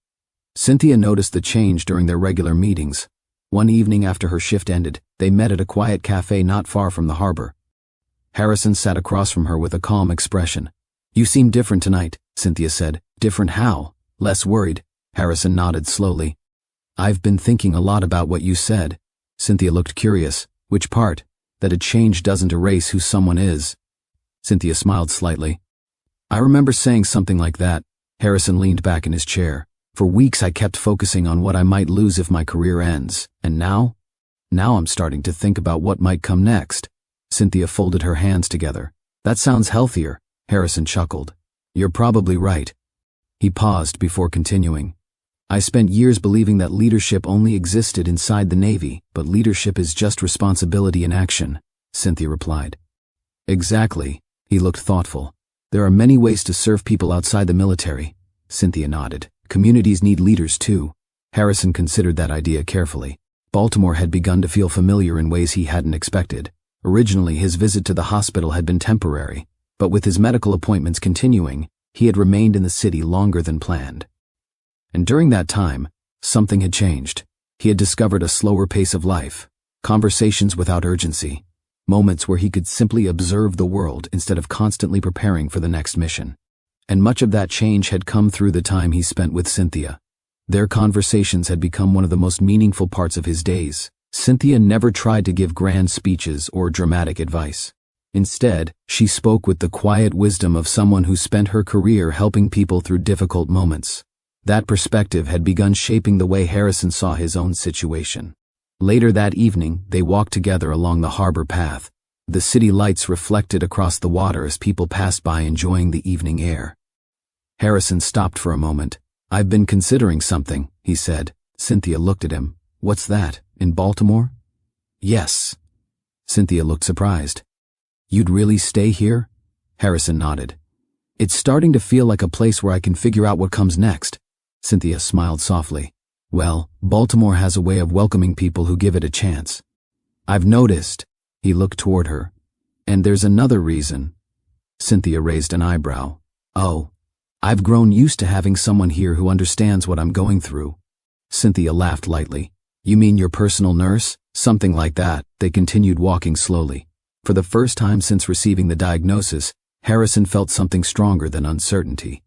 Cynthia noticed the change during their regular meetings. One evening after her shift ended, they met at a quiet cafe not far from the harbor. Harrison sat across from her with a calm expression. You seem different tonight, Cynthia said. Different how? Less worried. Harrison nodded slowly. I've been thinking a lot about what you said. Cynthia looked curious. Which part? That a change doesn't erase who someone is. Cynthia smiled slightly. I remember saying something like that. Harrison leaned back in his chair. For weeks I kept focusing on what I might lose if my career ends. And now I'm starting to think about what might come next. Cynthia folded her hands together. That sounds healthier. Harrison chuckled. You're probably right. He paused before continuing. I spent years believing that leadership only existed inside the Navy, but leadership is just responsibility in action, Cynthia replied. Exactly. He looked thoughtful. There are many ways to serve people outside the military. Cynthia nodded. Communities need leaders too. Harrison considered that idea carefully. Baltimore had begun to feel familiar in ways he hadn't expected. Originally, his visit to the hospital had been temporary, but with his medical appointments continuing, he had remained in the city longer than planned. And during that time, something had changed. He had discovered a slower pace of life, conversations without urgency, moments where he could simply observe the world instead of constantly preparing for the next mission. And much of that change had come through the time he spent with Cynthia. Their conversations had become one of the most meaningful parts of his days. Cynthia never tried to give grand speeches or dramatic advice. Instead, she spoke with the quiet wisdom of someone who spent her career helping people through difficult moments. That perspective had begun shaping the way Harrison saw his own situation. Later that evening, they walked together along the harbor path. The city lights reflected across the water as people passed by enjoying the evening air. Harrison stopped for a moment. "I've been considering something," he said. Cynthia looked at him. "What's that, in Baltimore?" "Yes." Cynthia looked surprised. "You'd really stay here?" Harrison nodded. "It's starting to feel like a place where I can figure out what comes next." Cynthia smiled softly. "Well, Baltimore has a way of welcoming people who give it a chance. I've noticed." He looked toward her. "And there's another reason." Cynthia raised an eyebrow. "Oh, I've grown used to having someone here who understands what I'm going through." Cynthia laughed lightly. "You mean your personal nurse?" "Something like that." They continued walking slowly. For the first time since receiving the diagnosis, Harrison felt something stronger than uncertainty.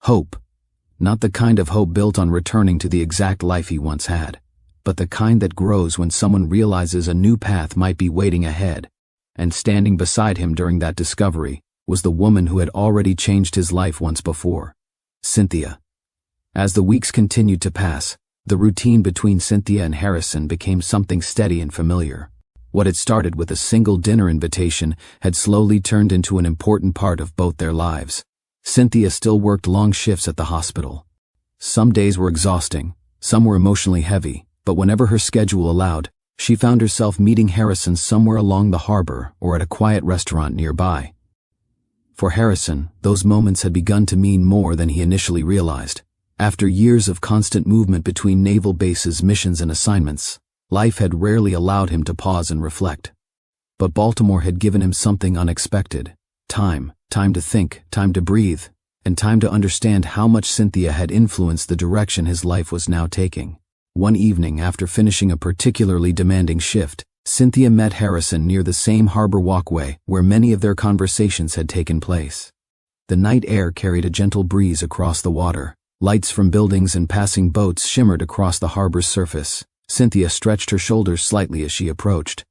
Hope. Not the kind of hope built on returning to the exact life he once had, but the kind that grows when someone realizes a new path might be waiting ahead. And standing beside him during that discovery was the woman who had already changed his life once before, Cynthia. As the weeks continued to pass, the routine between Cynthia and Harrison became something steady and familiar. What had started with a single dinner invitation had slowly turned into an important part of both their lives. Cynthia still worked long shifts at the hospital. Some days were exhausting, some were emotionally heavy, but whenever her schedule allowed, she found herself meeting Harrison somewhere along the harbor or at a quiet restaurant nearby. For Harrison, those moments had begun to mean more than he initially realized. After years of constant movement between naval bases, missions, and assignments, life had rarely allowed him to pause and reflect. But Baltimore had given him something unexpected. Time to think, time to breathe, and time to understand how much Cynthia had influenced the direction his life was now taking. One evening, after finishing a particularly demanding shift, Cynthia met Harrison near the same harbor walkway where many of their conversations had taken place. The night air carried a gentle breeze across the water. Lights from buildings and passing boats shimmered across the harbor's surface. Cynthia stretched her shoulders slightly as she approached.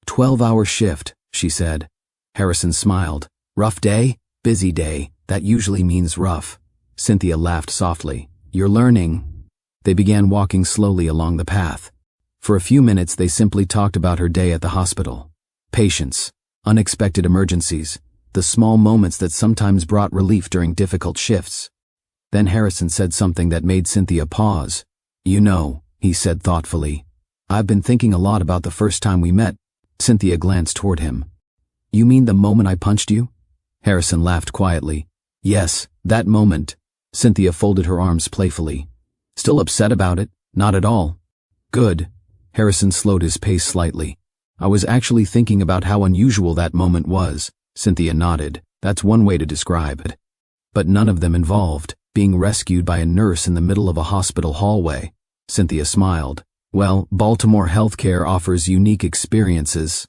12-hour shift, she said. Harrison smiled. Rough day? Busy day. That usually means rough. Cynthia laughed softly. You're learning. They began walking slowly along the path. For a few minutes they simply talked about her day at the hospital. Patients, unexpected emergencies, the small moments that sometimes brought relief during difficult shifts. Then Harrison said something that made Cynthia pause. You know, he said thoughtfully, I've been thinking a lot about the first time we met. Cynthia glanced toward him. You mean the moment I punched you? Harrison laughed quietly. Yes, that moment. Cynthia folded her arms playfully. Still upset about it? Not at all. Good. Harrison slowed his pace slightly. I was actually thinking about how unusual that moment was. Cynthia nodded. That's one way to describe it. But none of them involved being rescued by a nurse in the middle of a hospital hallway. Cynthia smiled. Well, Baltimore healthcare offers unique experiences.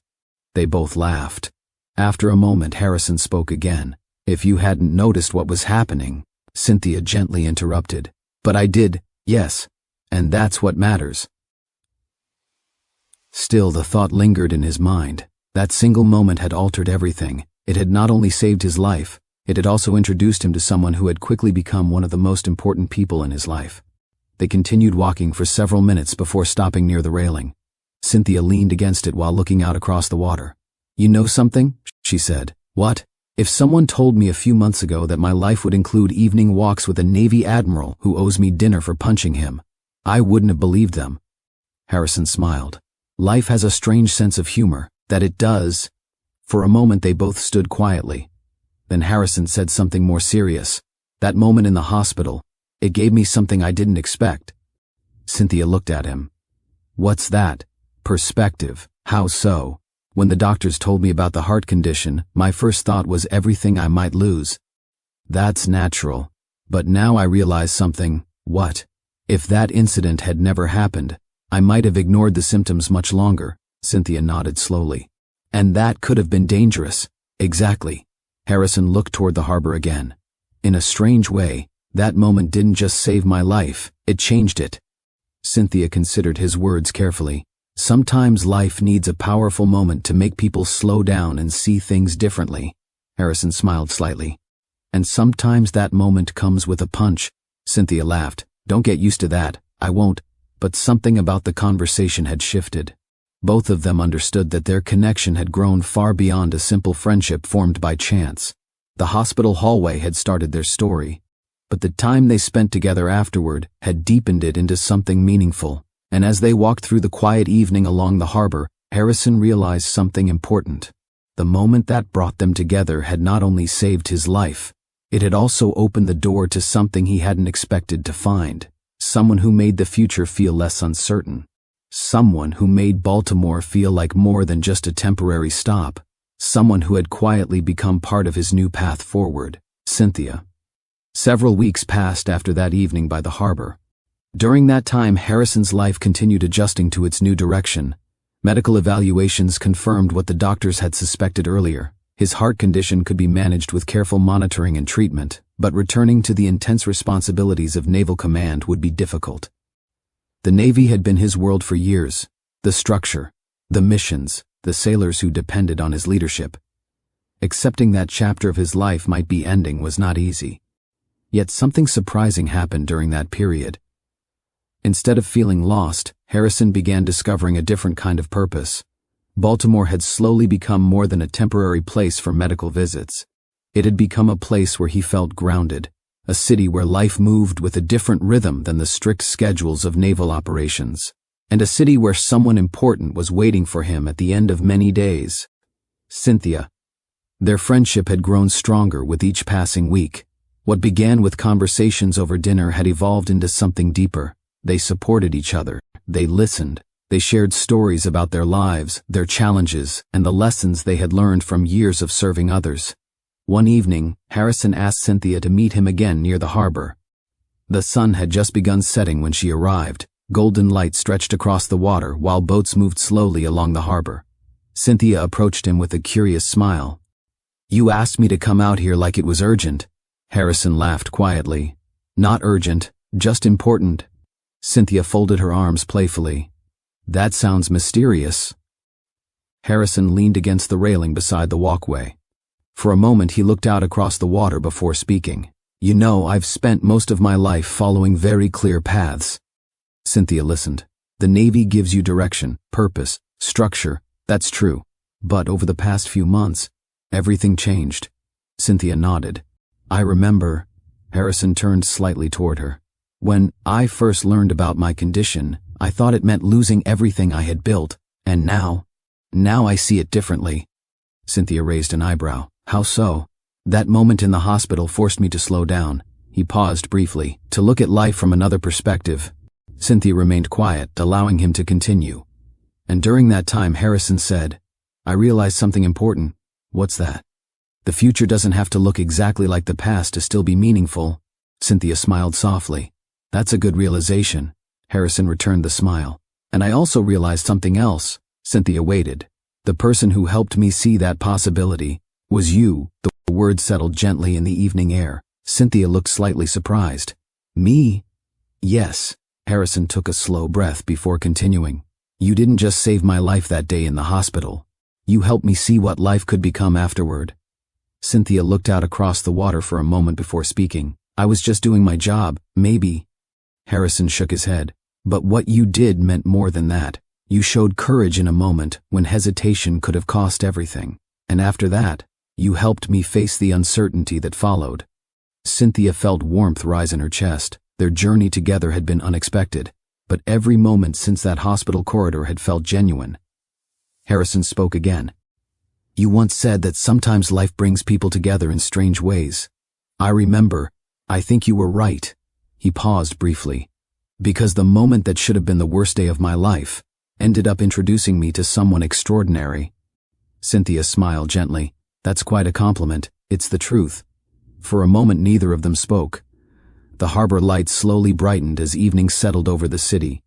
They both laughed. After a moment, Harrison spoke again. If you hadn't noticed what was happening, Cynthia gently interrupted. But I did, yes. And that's what matters. Still, the thought lingered in his mind. That single moment had altered everything. It had not only saved his life, it had also introduced him to someone who had quickly become one of the most important people in his life. They continued walking for several minutes before stopping near the railing. Cynthia leaned against it while looking out across the water. You know something? She said. What? If someone told me a few months ago that my life would include evening walks with a Navy admiral who owes me dinner for punching him, I wouldn't have believed them. Harrison smiled. Life has a strange sense of humor, that it does. For a moment they both stood quietly. Then Harrison said something more serious. That moment in the hospital, it gave me something I didn't expect. Cynthia looked at him. What's that? Perspective. How so? When the doctors told me about the heart condition, my first thought was everything I might lose. That's natural. But now I realize something. What? If that incident had never happened, I might have ignored the symptoms much longer. Cynthia nodded slowly. And that could have been dangerous. Exactly. Harrison looked toward the harbor again. In a strange way, that moment didn't just save my life, it changed it. Cynthia considered his words carefully. Sometimes life needs a powerful moment to make people slow down and see things differently. Harrison smiled slightly. And sometimes that moment comes with a punch. Cynthia laughed. Don't get used to that. I won't. But something about the conversation had shifted. Both of them understood that their connection had grown far beyond a simple friendship formed by chance. The hospital hallway had started their story, but the time they spent together afterward had deepened it into something meaningful. And as they walked through the quiet evening along the harbor, Harrison realized something important. The moment that brought them together had not only saved his life, it had also opened the door to something he hadn't expected to find. Someone who made the future feel less uncertain. Someone who made Baltimore feel like more than just a temporary stop. Someone who had quietly become part of his new path forward. Cynthia. Several weeks passed after that evening by the harbor. During that time, Harrison's life continued adjusting to its new direction. Medical evaluations confirmed what the doctors had suspected earlier. His heart condition could be managed with careful monitoring and treatment, but returning to the intense responsibilities of Naval Command would be difficult. The Navy had been his world for years. The structure, the missions, the sailors who depended on his leadership. Accepting that chapter of his life might be ending was not easy. Yet something surprising happened during that period. Instead of feeling lost, Harrison began discovering a different kind of purpose. Baltimore had slowly become more than a temporary place for medical visits. It had become a place where he felt grounded, a city where life moved with a different rhythm than the strict schedules of naval operations, and a city where someone important was waiting for him at the end of many days. Cynthia. Their friendship had grown stronger with each passing week. What began with conversations over dinner had evolved into something deeper. They supported each other, they listened, they shared stories about their lives, their challenges, and the lessons they had learned from years of serving others. One evening, Harrison asked Cynthia to meet him again near the harbor. The sun had just begun setting when she arrived. Golden light stretched across the water while boats moved slowly along the harbor. Cynthia approached him with a curious smile. "You asked me to come out here like it was urgent." Harrison laughed quietly. "Not urgent, just important." Cynthia folded her arms playfully. "That sounds mysterious." Harrison leaned against the railing beside the walkway. For a moment he looked out across the water before speaking. "You know, I've spent most of my life following very clear paths." Cynthia listened. "The Navy gives you direction, purpose, structure, that's true. But over the past few months, everything changed." Cynthia nodded. "I remember." Harrison turned slightly toward her. "When I first learned about my condition, I thought it meant losing everything I had built, and now I see it differently." Cynthia raised an eyebrow. "How so?" "That moment in the hospital forced me to slow down." He paused briefly, to look at life from another perspective. Cynthia remained quiet, allowing him to continue. "And during that time," Harrison said, "I realized something important." "What's that?" "The future doesn't have to look exactly like the past to still be meaningful." Cynthia smiled softly. "That's a good realization." Harrison returned the smile. "And I also realized something else." Cynthia waited. "The person who helped me see that possibility was you." The word settled gently in the evening air. Cynthia looked slightly surprised. "Me?" "Yes." Harrison took a slow breath before continuing. "You didn't just save my life that day in the hospital. You helped me see what life could become afterward." Cynthia looked out across the water for a moment before speaking. "I was just doing my job, maybe." Harrison shook his head. "But what you did meant more than that. You showed courage in a moment when hesitation could have cost everything. And after that, you helped me face the uncertainty that followed." Cynthia felt warmth rise in her chest. Their journey together had been unexpected, but every moment since that hospital corridor had felt genuine. Harrison spoke again. "You once said that sometimes life brings people together in strange ways. I remember. I think you were right." He paused briefly. "Because the moment that should have been the worst day of my life ended up introducing me to someone extraordinary." Cynthia smiled gently. "That's quite a compliment. It's the truth." For a moment neither of them spoke. The harbor lights slowly brightened as evening settled over the city.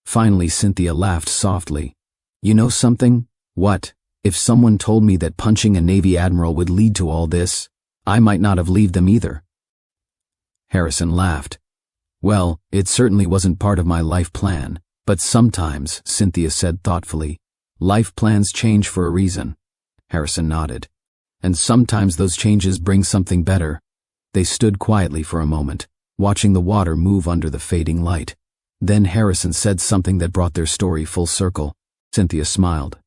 Finally Cynthia laughed softly. "You know something?" "What?" "If someone told me that punching a Navy admiral would lead to all this, I might not have believed them either." Harrison laughed. "Well, it certainly wasn't part of my life plan." But sometimes, Cynthia said thoughtfully, life plans change for a reason. Harrison nodded. And sometimes those changes bring something better. They stood quietly for a moment, watching the water move under the fading light. Then Harrison said something that brought their story full circle. Cynthia smiled.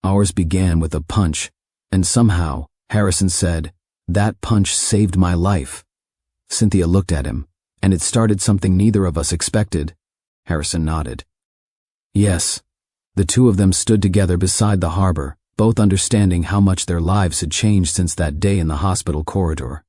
Ours began with a punch, and somehow, Harrison said, that punch saved my life. Cynthia looked at him, and it started something neither of us expected. Harrison nodded. Yes. The two of them stood together beside the harbor, both understanding how much their lives had changed since that day in the hospital corridor.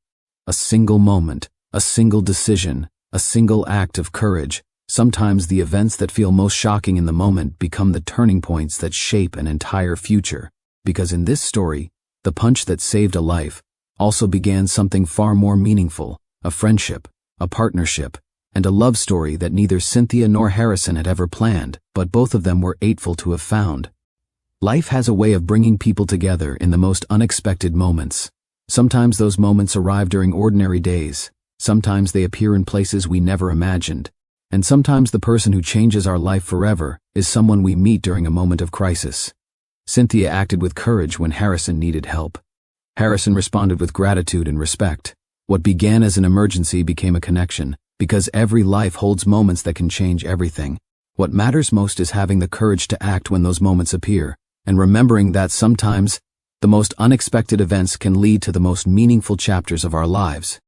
A single moment, a single decision, a single act of courage. Sometimes the events that feel most shocking in the moment become the turning points that shape an entire future. Because in this story, the punch that saved a life also began something far more meaningful, a friendship, a partnership, and a love story that neither Cynthia nor Harrison had ever planned, but both of them were grateful to have found. Life has a way of bringing people together in the most unexpected moments. Sometimes those moments arrive during ordinary days, sometimes they appear in places we never imagined, and sometimes the person who changes our life forever is someone we meet during a moment of crisis. Cynthia acted with courage when Harrison needed help. Harrison responded with gratitude and respect. What began as an emergency became a connection, because every life holds moments that can change everything. What matters most is having the courage to act when those moments appear, and remembering that sometimes the most unexpected events can lead to the most meaningful chapters of our lives.